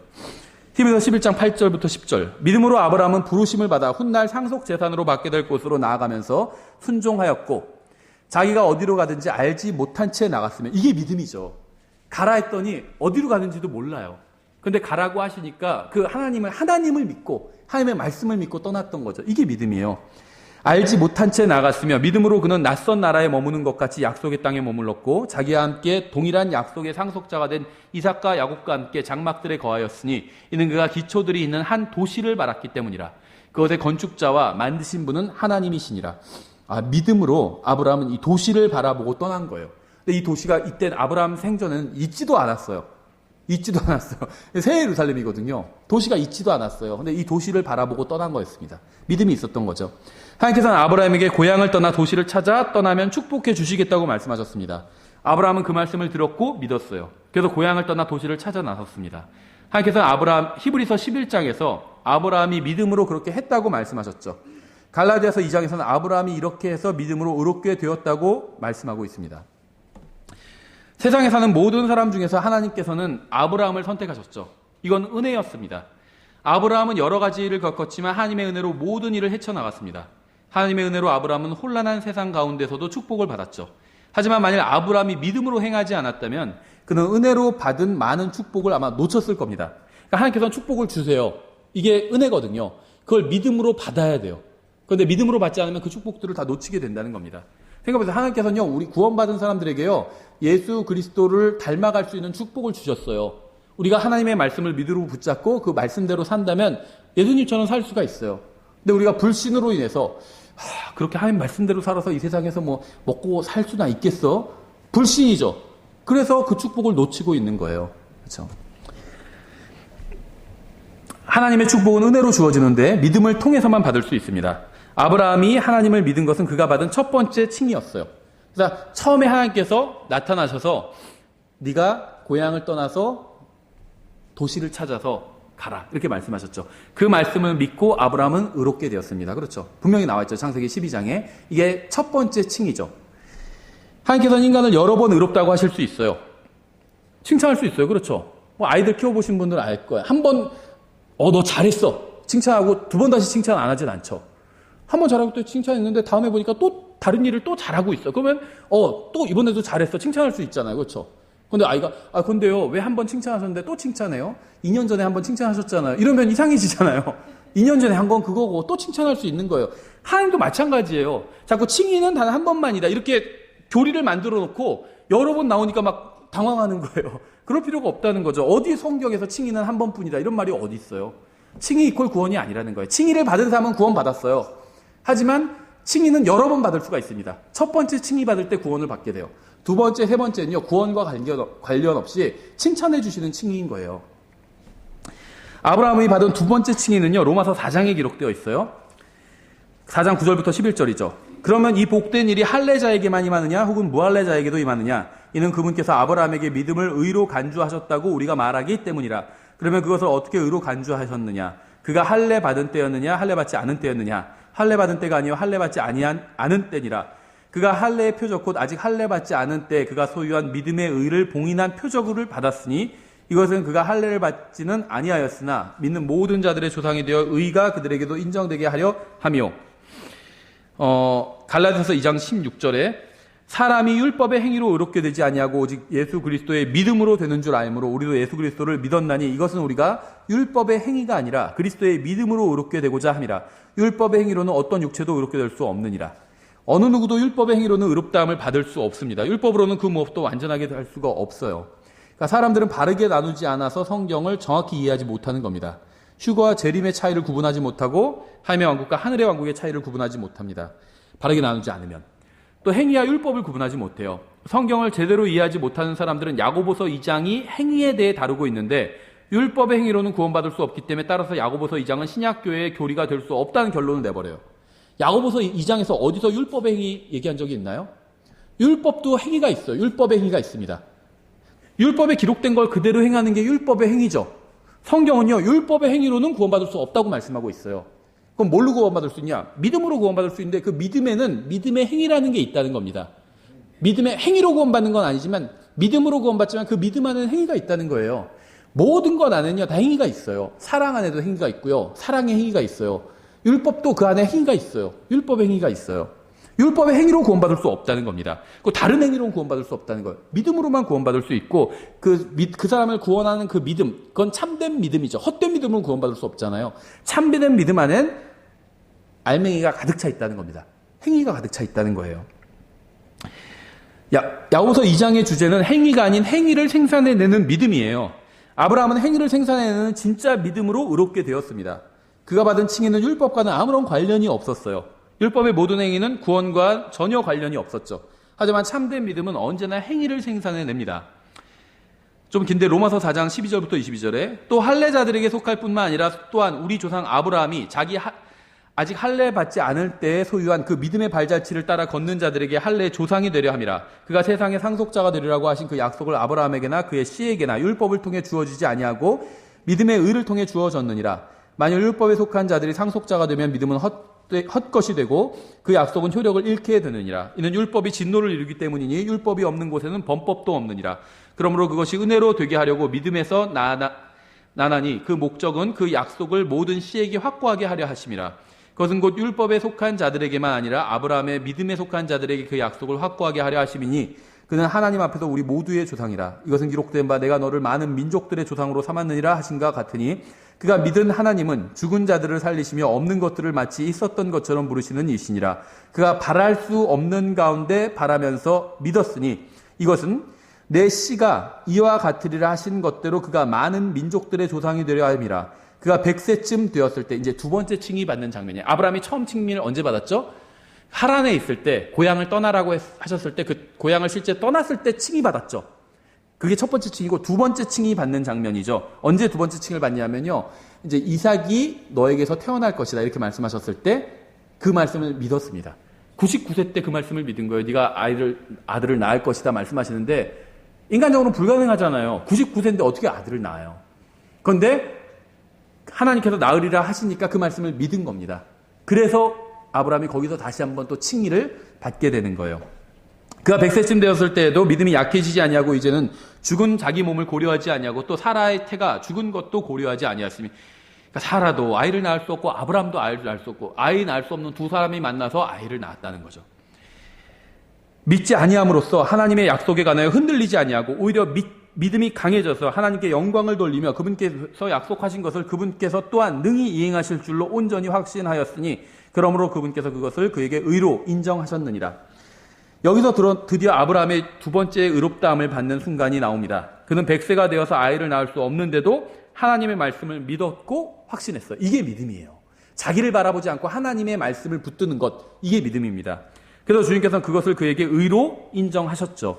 히브리서 11장 8절부터 10절. 믿음으로 아브라함은 부르심을 받아 훗날 상속 재산으로 받게 될 곳으로 나아가면서 순종하였고 자기가 어디로 가든지 알지 못한 채 나갔으면 이게 믿음이죠. 가라 했더니 어디로 가는지도 몰라요. 근데 가라고 하시니까 그 하나님을 믿고 하나님의 말씀을 믿고 떠났던 거죠. 이게 믿음이에요. 알지 못한 채 나갔으며 믿음으로 그는 낯선 나라에 머무는 것 같이 약속의 땅에 머물렀고 자기와 함께 동일한 약속의 상속자가 된 이삭과 야곱과 함께 장막들에 거하였으니 이는 그가 기초들이 있는 한 도시를 말았기 때문이라. 그것의 건축자와 만드신 분은 하나님이시니라. 믿음으로 아브라함은 이 도시를 바라보고 떠난 거예요. 근데 이 도시가 이때 아브라함 생전에는 있지도 않았어요. 새 예루살렘이거든요. 도시가 있지도 않았어요. 근데 이 도시를 바라보고 떠난 거였습니다. 믿음이 있었던 거죠. 하나님께서는 아브라함에게 고향을 떠나 도시를 찾아 떠나면 축복해 주시겠다고 말씀하셨습니다. 아브라함은 그 말씀을 들었고 믿었어요. 그래서 고향을 떠나 도시를 찾아 나섰습니다. 하나님께서는 히브리서 11장에서 아브라함이 믿음으로 그렇게 했다고 말씀하셨죠. 갈라디아서 2장에서는 아브라함이 이렇게 해서 믿음으로 의롭게 되었다고 말씀하고 있습니다. 세상에 사는 모든 사람 중에서 하나님께서는 아브라함을 선택하셨죠. 이건 은혜였습니다. 아브라함은 여러 가지 일을 겪었지만 하나님의 은혜로 모든 일을 헤쳐나갔습니다. 하나님의 은혜로 아브라함은 혼란한 세상 가운데서도 축복을 받았죠. 하지만 만일 아브라함이 믿음으로 행하지 않았다면 그는 은혜로 받은 많은 축복을 아마 놓쳤을 겁니다. 그러니까 하나님께서는 축복을 주세요. 이게 은혜거든요. 그걸 믿음으로 받아야 돼요. 그런데 믿음으로 받지 않으면 그 축복들을 다 놓치게 된다는 겁니다. 생각해보세요. 하나님께서는요, 우리 구원받은 사람들에게요, 예수 그리스도를 닮아갈 수 있는 축복을 주셨어요. 우리가 하나님의 말씀을 믿음으로 붙잡고 그 말씀대로 산다면 예수님처럼 살 수가 있어요. 근데 우리가 불신으로 인해서 그렇게 하나님 말씀대로 살아서 이 세상에서 뭐 먹고 살 수나 있겠어? 불신이죠. 그래서 그 축복을 놓치고 있는 거예요. 그렇죠? 하나님의 축복은 은혜로 주어지는데 믿음을 통해서만 받을 수 있습니다. 아브라함이 하나님을 믿은 것은 그가 받은 첫 번째 칭이었어요. 그래서 처음에 하나님께서 나타나셔서 네가 고향을 떠나서 도시를 찾아서 가라 이렇게 말씀하셨죠. 그 말씀을 믿고 아브라함은 의롭게 되었습니다. 그렇죠. 분명히 나와있죠. 창세기 12장에. 이게 첫 번째 칭이죠. 하나님께서는 인간을 여러 번 의롭다고 하실 수 있어요. 칭찬할 수 있어요. 그렇죠. 뭐 아이들 키워보신 분들은 알 거예요. 한 번 너 잘했어 칭찬하고 두 번 다시 칭찬 안 하진 않죠. 한 번 잘하고 또 칭찬했는데 다음에 보니까 또 다른 일을 또 잘하고 있어. 그러면 또 이번에도 잘했어 칭찬할 수 있잖아요. 그렇죠. 근데 아이가 근데요 왜 한 번 칭찬하셨는데 또 칭찬해요? 2년 전에 한 번 칭찬하셨잖아요. 이러면 이상해지잖아요. 2년 전에 한 건 그거고 또 칭찬할 수 있는 거예요. 하나님도 마찬가지예요. 자꾸 칭의는 단 한 번만이다 이렇게 교리를 만들어 놓고 여러 번 나오니까 막 당황하는 거예요. 그럴 필요가 없다는 거죠. 어디 성경에서 칭의는 한 번뿐이다 이런 말이 어디 있어요? 칭의 이퀄 구원이 아니라는 거예요. 칭의를 받은 사람은 구원 받았어요. 하지만 칭의는 여러 번 받을 수가 있습니다. 첫 번째 칭의 받을 때 구원을 받게 돼요. 두 번째, 세 번째는요, 구원과 관련 없이 칭찬해 주시는 칭의인 거예요. 아브라함이 받은 두 번째 칭의는요, 로마서 4장에 기록되어 있어요. 4장 9절부터 11절이죠. 그러면 이 복된 일이 할례자에게만 임하느냐, 혹은 무할례자에게도 임하느냐? 이는 그분께서 아브라함에게 믿음을 의로 간주하셨다고 우리가 말하기 때문이라. 그러면 그것을 어떻게 의로 간주하셨느냐? 그가 할례 받은 때였느냐, 할례 받지 않은 때였느냐? 할례 받은 때가 아니요 할례 받지 않은 때니라. 그가 할례의 표적 곧 아직 할례 받지 않은 때 그가 소유한 믿음의 의를 봉인한 표적을 받았으니 이것은 그가 할례를 받지는 아니하였으나 믿는 모든 자들의 조상이 되어 의가 그들에게도 인정되게 하려 하며. 갈라디아서 2장 16절에 사람이 율법의 행위로 의롭게 되지 아니하고 오직 예수 그리스도의 믿음으로 되는 줄 알므로 우리도 예수 그리스도를 믿었나니 이것은 우리가 율법의 행위가 아니라 그리스도의 믿음으로 의롭게 되고자 함이라. 율법의 행위로는 어떤 육체도 의롭게 될 수 없느니라. 어느 누구도 율법의 행위로는 의롭다함을 받을 수 없습니다. 율법으로는 그 무엇도 완전하게 할 수가 없어요. 그러니까 사람들은 바르게 나누지 않아서 성경을 정확히 이해하지 못하는 겁니다. 휴거와 재림의 차이를 구분하지 못하고 하나님의 왕국과 하늘의 왕국의 차이를 구분하지 못합니다. 바르게 나누지 않으면. 또 행위와 율법을 구분하지 못해요. 성경을 제대로 이해하지 못하는 사람들은 야고보서 2장이 행위에 대해 다루고 있는데 율법의 행위로는 구원받을 수 없기 때문에 따라서 야고보서 2장은 신약교회의 교리가 될 수 없다는 결론을 내버려요. 야고보서 2장에서 어디서 율법의 행위 얘기한 적이 있나요? 율법도 행위가 있어요. 율법의 행위가 있습니다. 율법에 기록된 걸 그대로 행하는 게 율법의 행위죠. 성경은요, 율법의 행위로는 구원받을 수 없다고 말씀하고 있어요. 그럼 뭘로 구원받을 수 있냐? 믿음으로 구원받을 수 있는데 그 믿음에는 믿음의 행위라는 게 있다는 겁니다. 믿음의 행위로 구원받는 건 아니지만 믿음으로 구원받지만 그 믿음 안에는 행위가 있다는 거예요. 모든 것 안에는요, 다 행위가 있어요. 사랑 안에도 행위가 있고요. 사랑의 행위가 있어요. 율법도 그 안에 행위가 있어요. 율법의 행위가 있어요. 율법의 행위로 구원받을 수 없다는 겁니다. 그 다른 행위로는 구원받을 수 없다는 거예요. 믿음으로만 구원받을 수 있고 그 사람을 구원하는 그 믿음, 그건 참된 믿음이죠. 헛된 믿음으로 구원받을 수 없잖아요. 참된 믿음 안엔 알맹이가 가득 차 있다는 겁니다. 행위가 가득 차 있다는 거예요. 야고보서 2장의 주제는 행위가 아닌 행위를 생산해내는 믿음이에요. 아브라함은 행위를 생산해내는 진짜 믿음으로 의롭게 되었습니다. 그가 받은 칭의는 율법과는 아무런 관련이 없었어요. 율법의 모든 행위는 구원과 전혀 관련이 없었죠. 하지만 참된 믿음은 언제나 행위를 생산해냅니다. 좀 긴데 로마서 4장 12절부터 22절에 또 할례자들에게 속할 뿐만 아니라 또한 우리 조상 아브라함이 아직 할례 받지 않을 때에 소유한 그 믿음의 발자취를 따라 걷는 자들에게 할례의 조상이 되려 함이라. 그가 세상의 상속자가 되리라고 하신 그 약속을 아브라함에게나 그의 씨에게나 율법을 통해 주어지지 아니하고 믿음의 의를 통해 주어졌느니라. 만일 율법에 속한 자들이 상속자가 되면 믿음은 헛것이 되고 그 약속은 효력을 잃게 되느니라. 이는 율법이 진노를 이루기 때문이니 율법이 없는 곳에는 범법도 없느니라. 그러므로 그것이 은혜로 되게 하려고 믿음에서 나나니 그 목적은 그 약속을 모든 씨에게 확고하게 하려 하심이라. 그것은 곧 율법에 속한 자들에게만 아니라 아브라함의 믿음에 속한 자들에게 그 약속을 확고하게 하려 하심이니 그는 하나님 앞에서 우리 모두의 조상이라. 이것은 기록된 바 내가 너를 많은 민족들의 조상으로 삼았느니라 하신가 같으니 그가 믿은 하나님은 죽은 자들을 살리시며 없는 것들을 마치 있었던 것처럼 부르시는 이시니라. 그가 바랄 수 없는 가운데 바라면서 믿었으니 이것은 내 씨가 이와 같으리라 하신 것대로 그가 많은 민족들의 조상이 되려 함이라. 그가 100세쯤 되었을 때 이제 두 번째 칭의 받는 장면이에요. 아브라함이 처음 칭의를 언제 받았죠? 하란에 있을 때 고향을 떠나라고 하셨을 때 그 고향을 실제 떠났을 때 칭의 받았죠. 그게 첫 번째 칭이고 두 번째 칭의 받는 장면이죠. 언제 두 번째 칭을 받냐면요. 이제 이삭이 너에게서 태어날 것이다 이렇게 말씀하셨을 때 그 말씀을 믿었습니다. 99세 때 그 말씀을 믿은 거예요. 네가 아들을 낳을 것이다 말씀하시는데 인간적으로 불가능하잖아요. 99세인데 어떻게 아들을 낳아요? 그런데 하나님께서 낳으리라 하시니까 그 말씀을 믿은 겁니다. 그래서 아브라함이 거기서 다시 한번 또 칭의를 받게 되는 거예요. 그가 100세쯤 되었을 때에도 믿음이 약해지지 아니하고 이제는 죽은 자기 몸을 고려하지 아니하고 또 사라의 태가 죽은 것도 고려하지 아니하였으니 그러니까 사라도 아이를 낳을 수 없고 아브라함도 아이를 낳을 수 없고 아이 낳을 수 없는 두 사람이 만나서 아이를 낳았다는 거죠. 믿지 아니함으로써 하나님의 약속에 관하여 흔들리지 아니하고 오히려 믿음이 강해져서 하나님께 영광을 돌리며 그분께서 약속하신 것을 그분께서 또한 능히 이행하실 줄로 온전히 확신하였으니 그러므로 그분께서 그것을 그에게 의로 인정하셨느니라. 여기서 드디어 아브라함의 두 번째 의롭다함을 받는 순간이 나옵니다. 그는 100세가 되어서 아이를 낳을 수 없는데도 하나님의 말씀을 믿었고 확신했어요. 이게 믿음이에요. 자기를 바라보지 않고 하나님의 말씀을 붙드는 것, 이게 믿음입니다. 그래서 주님께서는 그것을 그에게 의로 인정하셨죠.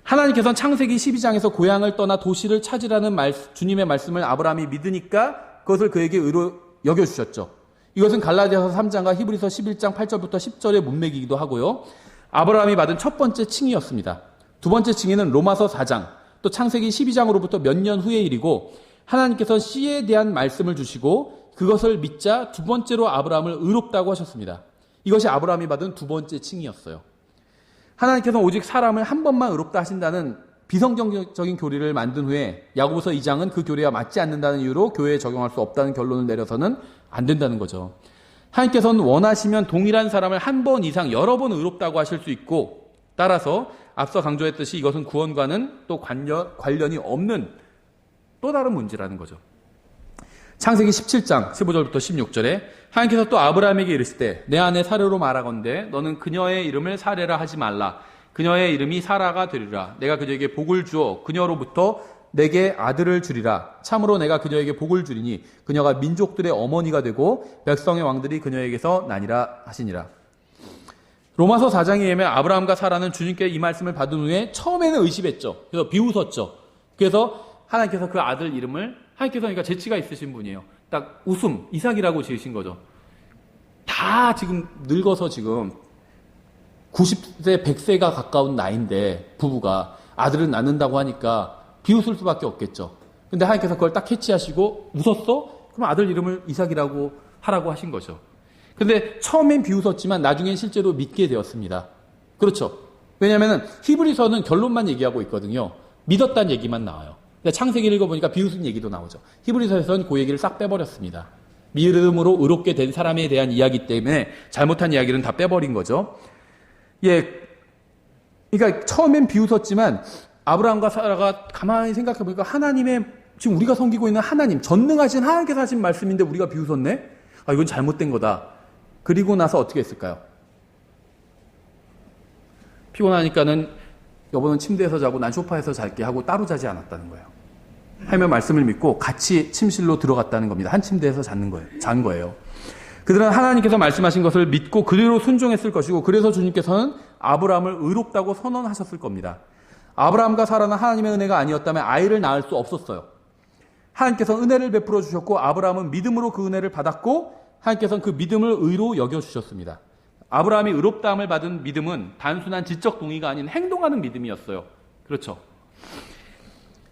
하나님께서는 창세기 12장에서 고향을 떠나 도시를 찾으라는 주님의 말씀을 아브라함이 믿으니까 그것을 그에게 의로 여겨주셨죠. 이것은 갈라디아서 3장과 히브리서 11장 8절부터 10절의 문맥이기도 하고요. 아브라함이 받은 첫 번째 칭의였습니다. 두 번째 칭의는 로마서 4장, 또 창세기 12장으로부터 몇 년 후의 일이고 하나님께서 씨에 대한 말씀을 주시고 그것을 믿자 두 번째로 아브라함을 의롭다고 하셨습니다. 이것이 아브라함이 받은 두 번째 칭의였어요. 하나님께서는 오직 사람을 한 번만 의롭다 하신다는 비성경적인 교리를 만든 후에 야고보서 2장은 그 교리와 맞지 않는다는 이유로 교회에 적용할 수 없다는 결론을 내려서는 안 된다는 거죠. 하나님께서는 원하시면 동일한 사람을 한 번 이상 여러 번 의롭다고 하실 수 있고 따라서 앞서 강조했듯이 이것은 구원과는 또 관련이 없는 또 다른 문제라는 거죠. 창세기 17장 15절부터 16절에 하나님께서 또 아브라함에게 이르시되 내 아내 사례로 말하건대 너는 그녀의 이름을 사례라 하지 말라. 그녀의 이름이 사라가 되리라. 내가 그녀에게 복을 주어 그녀로부터 내게 아들을 주리라. 참으로 내가 그녀에게 복을 주리니 그녀가 민족들의 어머니가 되고 백성의 왕들이 그녀에게서 나니라 하시니라. 로마서 4장에 의하면 아브라함과 사라는 주님께 이 말씀을 받은 후에 처음에는 의심했죠. 그래서 비웃었죠. 그래서 하나님께서 그 아들 이름을, 하나님께서 그러니까 재치가 있으신 분이에요. 딱 웃음, 이삭이라고 지으신 거죠. 다 지금 늙어서 지금 90세, 100세가 가까운 나이인데 부부가 아들을 낳는다고 하니까 비웃을 수밖에 없겠죠. 근데 하나님께서 그걸 딱 캐치하시고 웃었어? 그럼 아들 이름을 이삭이라고 하라고 하신 거죠. 근데 처음엔 비웃었지만 나중엔 실제로 믿게 되었습니다. 그렇죠. 왜냐하면 히브리서는 결론만 얘기하고 있거든요. 믿었다는 얘기만 나와요. 창세기를 읽어보니까 비웃은 얘기도 나오죠. 히브리서에서는 그 얘기를 싹 빼버렸습니다. 믿음으로 의롭게 된 사람에 대한 이야기 때문에 잘못한 이야기는 다 빼버린 거죠. 예, 그러니까 처음엔 비웃었지만 아브라함과 사라가 가만히 생각해보니까 하나님의, 지금 우리가 섬기고 있는 하나님, 전능하신 하나님께서 하신 말씀인데 우리가 비웃었네? 아, 이건 잘못된 거다. 그리고 나서 어떻게 했을까요? 피곤하니까는 여보는 침대에서 자고 난 소파에서 잘게 하고 따로 자지 않았다는 거예요. 하나님의 말씀을 믿고 같이 침실로 들어갔다는 겁니다. 한 침대에서 잔 거예요. 그들은 하나님께서 말씀하신 것을 믿고 그대로 순종했을 것이고, 그래서 주님께서는 아브라함을 의롭다고 선언하셨을 겁니다. 아브라함과 사라는 하나님의 은혜가 아니었다면 아이를 낳을 수 없었어요. 하나님께서 은혜를 베풀어 주셨고 아브라함은 믿음으로 그 은혜를 받았고 하나님께서는 그 믿음을 의로 여겨주셨습니다. 아브라함이 의롭다함을 받은 믿음은 단순한 지적 동의가 아닌 행동하는 믿음이었어요. 그렇죠.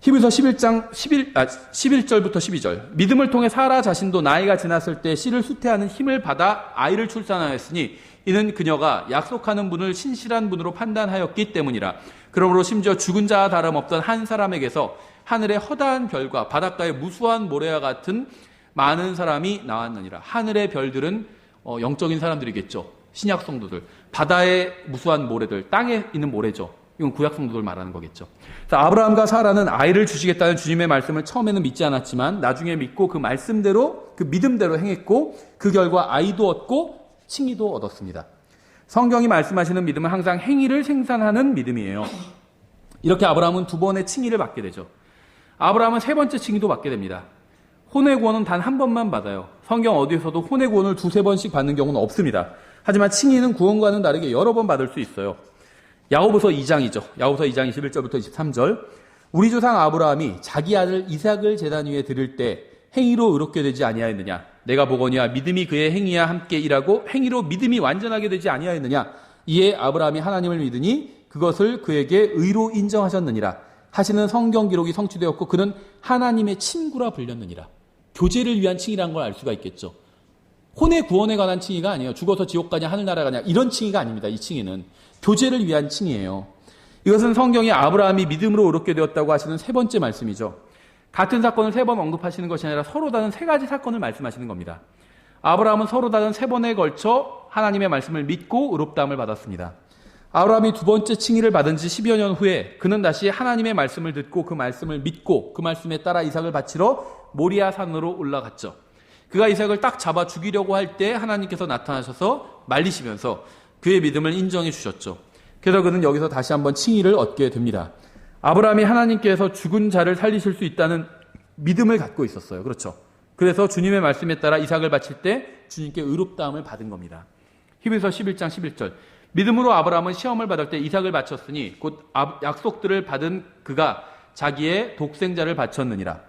히브리서 11장 11절부터 12절. 믿음을 통해 사라 자신도 나이가 지났을 때 씨를 수태하는 힘을 받아 아이를 출산하였으니 이는 그녀가 약속하는 분을 신실한 분으로 판단하였기 때문이라. 그러므로 심지어 죽은 자와 다름없던 한 사람에게서 하늘의 허다한 별과 바닷가의 무수한 모래와 같은 많은 사람이 나왔느니라. 하늘의 별들은 영적인 사람들이겠죠. 신약 성도들. 바다의 무수한 모래들, 땅에 있는 모래죠. 이건 구약 성도들 말하는 거겠죠. 아브라함과 사라는 아이를 주시겠다는 주님의 말씀을 처음에는 믿지 않았지만 나중에 믿고 그 말씀대로, 그 믿음대로 행했고 그 결과 아이도 얻고 칭의도 얻었습니다. 성경이 말씀하시는 믿음은 항상 행위를 생산하는 믿음이에요. 이렇게 아브라함은 두 번의 칭의를 받게 되죠. 아브라함은 세 번째 칭의도 받게 됩니다. 혼의 구원은 단 한 번만 받아요. 성경 어디에서도 혼의 구원을 두세 번씩 받는 경우는 없습니다. 하지만 칭의는 구원과는 다르게 여러 번 받을 수 있어요. 야고보서 2장이죠. 야고보서 2장 21절부터 23절. 우리 조상 아브라함이 자기 아들 이삭을 제단 위에 드릴 때 행위로 의롭게 되지 아니하였느냐? 내가 보거니와 믿음이 그의 행위와 함께 일하고 행위로 믿음이 완전하게 되지 아니하였느냐? 이에 아브라함이 하나님을 믿으니 그것을 그에게 의로 인정하셨느니라 하시는 성경 기록이 성취되었고 그는 하나님의 친구라 불렸느니라. 교제를 위한 칭의라는 걸 알 수가 있겠죠. 혼의 구원에 관한 칭의가 아니에요. 죽어서 지옥 가냐 하늘나라 가냐 이런 칭의가 아닙니다. 이 칭의는 교제를 위한 칭의예요. 이것은 성경이 아브라함이 믿음으로 의롭게 되었다고 하시는 세 번째 말씀이죠. 같은 사건을 세 번 언급하시는 것이 아니라 서로 다른 세 가지 사건을 말씀하시는 겁니다. 아브라함은 서로 다른 세 번에 걸쳐 하나님의 말씀을 믿고 의롭다함을 받았습니다. 아브라함이 두 번째 칭의를 받은 지 10여 년 후에 그는 다시 하나님의 말씀을 듣고 그 말씀을 믿고 그 말씀에 따라 이삭을 바치러 모리아 산으로 올라갔죠. 그가 이삭을 딱 잡아 죽이려고 할 때 하나님께서 나타나셔서 말리시면서 그의 믿음을 인정해 주셨죠. 그래서 그는 여기서 다시 한번 칭의를 얻게 됩니다. 아브라함이 하나님께서 죽은 자를 살리실 수 있다는 믿음을 갖고 있었어요. 그렇죠. 그래서 주님의 말씀에 따라 이삭을 바칠 때 주님께 의롭다함을 받은 겁니다. 히브리서 11장 11절. 믿음으로 아브라함은 시험을 받을 때 이삭을 바쳤으니 곧 약속들을 받은 그가 자기의 독생자를 바쳤느니라.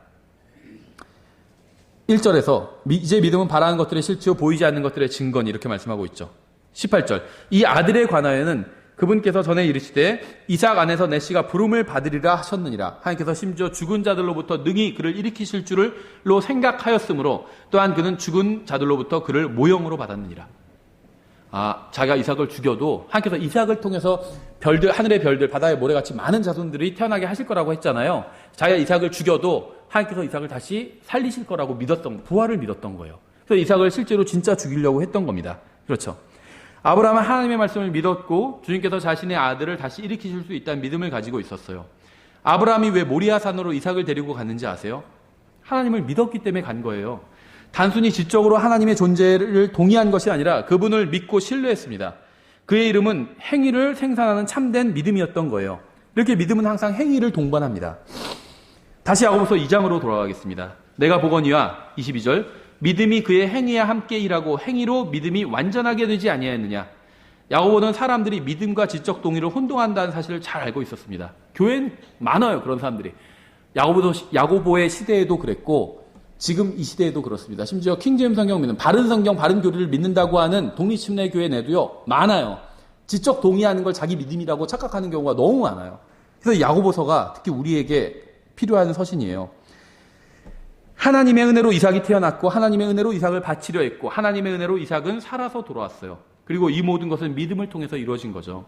1절에서 이제 믿음은 바라는 것들의 실체요 보이지 않는 것들의 증거니 이렇게 말씀하고 있죠. 18절. 이 아들에 관하여는 그분께서 전에 이르시되 이삭 안에서 내 씨가 부름을 받으리라 하셨느니라. 하나님께서 심지어 죽은 자들로부터 능히 그를 일으키실 줄로 생각하였으므로 또한 그는 죽은 자들로부터 그를 모형으로 받았느니라. 자기가 이삭을 죽여도 하나님께서 이삭을 통해서 별들, 하늘의 별들, 바다의 모래같이 많은 자손들이 태어나게 하실 거라고 했잖아요. 자기가 이삭을 죽여도 하나님께서 이삭을 다시 살리실 거라고 부활을 믿었던 거예요. 그래서 이삭을 실제로 진짜 죽이려고 했던 겁니다. 그렇죠. 아브라함은 하나님의 말씀을 믿었고 주님께서 자신의 아들을 다시 일으키실 수 있다는 믿음을 가지고 있었어요. 아브라함이 왜 모리아 산으로 이삭을 데리고 갔는지 아세요? 하나님을 믿었기 때문에 간 거예요. 단순히 지적으로 하나님의 존재를 동의한 것이 아니라 그분을 믿고 신뢰했습니다. 그의 이름은 행위를 생산하는 참된 믿음이었던 거예요. 이렇게 믿음은 항상 행위를 동반합니다. 다시 야고보서 2장으로 돌아가겠습니다. 내가 보거니와 22절 믿음이 그의 행위와 함께 일하고 행위로 믿음이 완전하게 되지 아니하였느냐. 야고보는 사람들이 믿음과 지적 동의를 혼동한다는 사실을 잘 알고 있었습니다. 교회는 많아요, 그런 사람들이. 야고보의 시대에도 그랬고 지금 이 시대에도 그렇습니다. 심지어 킹제임스 성경 믿는 바른 성경, 바른 교리를 믿는다고 하는 독립침례 교회 내도요 많아요. 지적 동의하는 걸 자기 믿음이라고 착각하는 경우가 너무 많아요. 그래서 야고보서가 특히 우리에게 필요한 서신이에요. 하나님의 은혜로 이삭이 태어났고 하나님의 은혜로 이삭을 바치려 했고 하나님의 은혜로 이삭은 살아서 돌아왔어요. 그리고 이 모든 것은 믿음을 통해서 이루어진 거죠.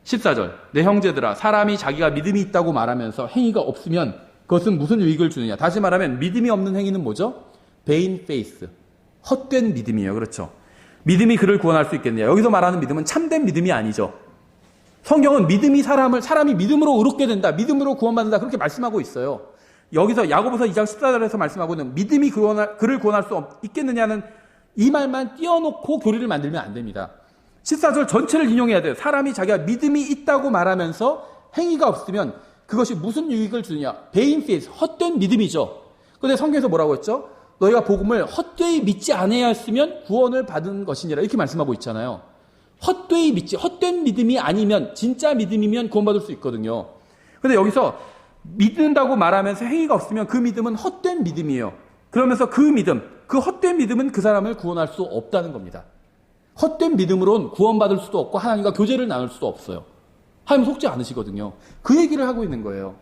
14절 내 형제들아 사람이 자기가 믿음이 있다고 말하면서 행위가 없으면 그것은 무슨 유익을 주느냐. 다시 말하면 믿음이 없는 행위는 뭐죠? vain faith, 헛된 믿음이에요. 그렇죠? 믿음이 그를 구원할 수 있겠느냐. 여기서 말하는 믿음은 참된 믿음이 아니죠. 성경은 믿음이 사람이 믿음으로 의롭게 된다, 믿음으로 구원받는다 그렇게 말씀하고 있어요. 여기서 야고보서 2장 14절에서 말씀하고 있는 믿음이 그를 구원할 수 있겠느냐는 이 말만 띄워놓고 교리를 만들면 안 됩니다. 14절 전체를 인용해야 돼요. 사람이 자기가 믿음이 있다고 말하면서 행위가 없으면 그것이 무슨 유익을 주느냐. vain faith, 헛된 믿음이죠. 그런데 성경에서 뭐라고 했죠? 너희가 복음을 헛되이 믿지 않아야했으면 구원을 받은 것이니라 이렇게 말씀하고 있잖아요. 헛된 믿음이 아니면 진짜 믿음이면 구원받을 수 있거든요. 그런데 여기서 믿는다고 말하면서 행위가 없으면 그 믿음은 헛된 믿음이에요. 그러면서 그 헛된 믿음은 그 사람을 구원할 수 없다는 겁니다. 헛된 믿음으로는 구원받을 수도 없고 하나님과 교제를 나눌 수도 없어요. 하나님 속지 않으시거든요. 그 얘기를 하고 있는 거예요.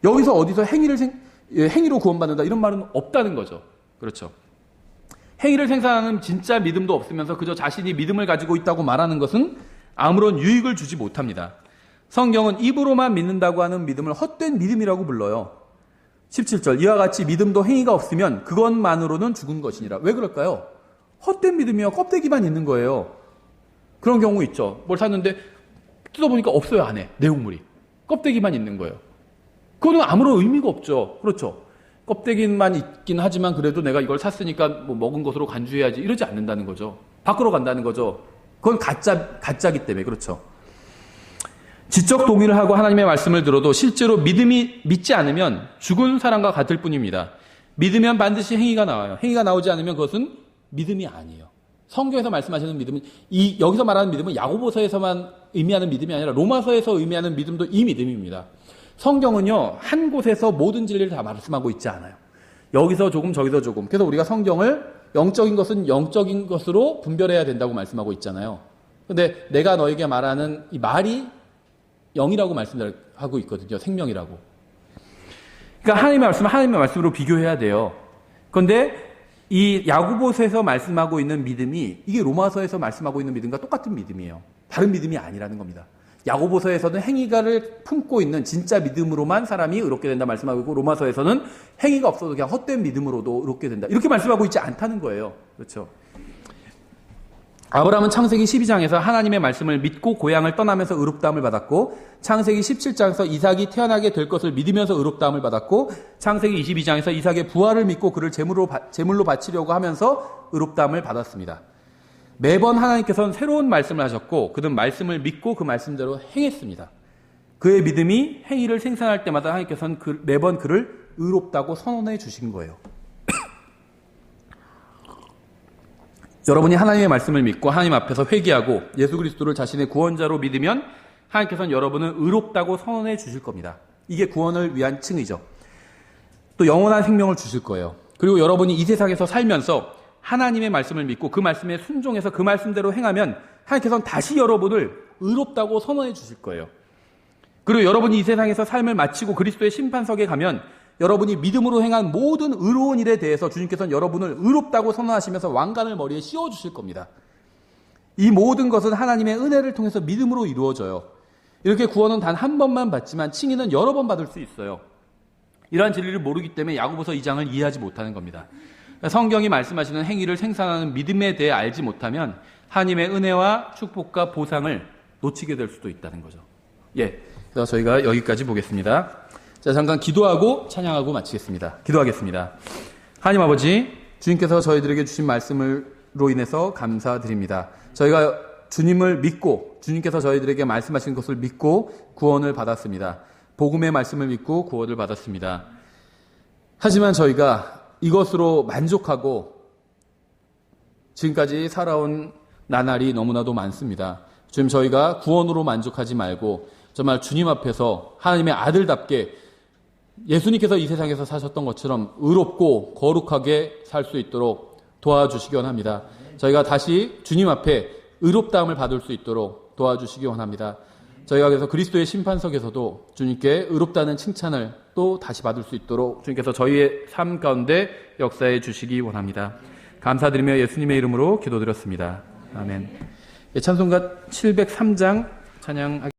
여기서 어디서 행위로 구원받는다 이런 말은 없다는 거죠. 그렇죠. 행위를 생산하는 진짜 믿음도 없으면서 그저 자신이 믿음을 가지고 있다고 말하는 것은 아무런 유익을 주지 못합니다. 성경은 입으로만 믿는다고 하는 믿음을 헛된 믿음이라고 불러요. 17절 이와 같이 믿음도 행위가 없으면 그것만으로는 죽은 것이니라. 왜 그럴까요? 헛된 믿음이요. 껍데기만 있는 거예요. 그런 경우 있죠. 뭘 샀는데 뜯어보니까 없어요. 안에 내용물이. 껍데기만 있는 거예요. 그거는 아무런 의미가 없죠. 그렇죠. 껍데기만 있긴 하지만 그래도 내가 이걸 샀으니까 뭐 먹은 것으로 간주해야지 이러지 않는다는 거죠. 밖으로 간다는 거죠. 그건 가짜기 때문에. 그렇죠. 지적 동의를 하고 하나님의 말씀을 들어도 실제로 믿지 않으면 죽은 사람과 같을 뿐입니다. 믿으면 반드시 행위가 나와요. 행위가 나오지 않으면 그것은 믿음이 아니에요. 성경에서 말씀하시는 믿음은 여기서 말하는 믿음은 야고보서에서만 의미하는 믿음이 아니라 로마서에서 의미하는 믿음도 이 믿음입니다. 성경은요 한 곳에서 모든 진리를 다 말씀하고 있지 않아요. 여기서 조금 저기서 조금. 그래서 우리가 성경을 영적인 것은 영적인 것으로 분별해야 된다고 말씀하고 있잖아요. 그런데 내가 너에게 말하는 이 말이 영이라고 말씀하고 있거든요. 생명이라고. 그러니까 하나님의 말씀으로 비교해야 돼요. 그런데 이 야고보서에서 말씀하고 있는 믿음이 이게 로마서에서 말씀하고 있는 믿음과 똑같은 믿음이에요. 다른 믿음이 아니라는 겁니다. 야고보서에서는 행위가를 품고 있는 진짜 믿음으로만 사람이 의롭게 된다 말씀하고 있고 로마서에서는 행위가 없어도 그냥 헛된 믿음으로도 의롭게 된다. 이렇게 말씀하고 있지 않다는 거예요. 그렇죠. 아브라함은 창세기 12장에서 하나님의 말씀을 믿고 고향을 떠나면서 의롭다함을 받았고 창세기 17장에서 이삭이 태어나게 될 것을 믿으면서 의롭다함을 받았고 창세기 22장에서 이삭의 부활을 믿고 그를 제물로 바치려고 하면서 의롭다함을 받았습니다. 매번 하나님께서는 새로운 말씀을 하셨고 그는 말씀을 믿고 그 말씀대로 행했습니다. 그의 믿음이 행위를 생산할 때마다 하나님께서는 매번 그를 의롭다고 선언해 주신 거예요. 여러분이 하나님의 말씀을 믿고 하나님 앞에서 회개하고 예수 그리스도를 자신의 구원자로 믿으면 하나님께서는 여러분을 의롭다고 선언해 주실 겁니다. 이게 구원을 위한 칭의죠. 또 영원한 생명을 주실 거예요. 그리고 여러분이 이 세상에서 살면서 하나님의 말씀을 믿고 그 말씀에 순종해서 그 말씀대로 행하면 하나님께서는 다시 여러분을 의롭다고 선언해 주실 거예요. 그리고 여러분이 이 세상에서 삶을 마치고 그리스도의 심판석에 가면 여러분이 믿음으로 행한 모든 의로운 일에 대해서 주님께서는 여러분을 의롭다고 선언하시면서 왕관을 머리에 씌워주실 겁니다. 이 모든 것은 하나님의 은혜를 통해서 믿음으로 이루어져요. 이렇게 구원은 단 한 번만 받지만 칭의는 여러 번 받을 수 있어요. 이러한 진리를 모르기 때문에 야고보서 2장을 이해하지 못하는 겁니다. 성경이 말씀하시는 행위를 생산하는 믿음에 대해 알지 못하면 하나님의 은혜와 축복과 보상을 놓치게 될 수도 있다는 거죠. 그래서 저희가 여기까지 보겠습니다. 자, 잠깐 기도하고 찬양하고 마치겠습니다. 기도하겠습니다. 하나님 아버지, 주님께서 저희들에게 주신 말씀으로 인해서 감사드립니다. 저희가 주님을 믿고 주님께서 저희들에게 말씀하신 것을 믿고 구원을 받았습니다. 복음의 말씀을 믿고 구원을 받았습니다. 하지만 저희가 이것으로 만족하고 지금까지 살아온 나날이 너무나도 많습니다. 지금 저희가 구원으로 만족하지 말고 정말 주님 앞에서 하나님의 아들답게 예수님께서 이 세상에서 사셨던 것처럼 의롭고 거룩하게 살 수 있도록 도와주시기 원합니다. 저희가 다시 주님 앞에 의롭다함을 받을 수 있도록 도와주시기 원합니다. 저희가 그래서 그리스도의 심판석에서도 주님께 의롭다는 칭찬을 또 다시 받을 수 있도록 주님께서 저희의 삶 가운데 역사해 주시기 원합니다. 감사드리며 예수님의 이름으로 기도드렸습니다. 아멘. 찬송가 703장 찬양하겠습니다.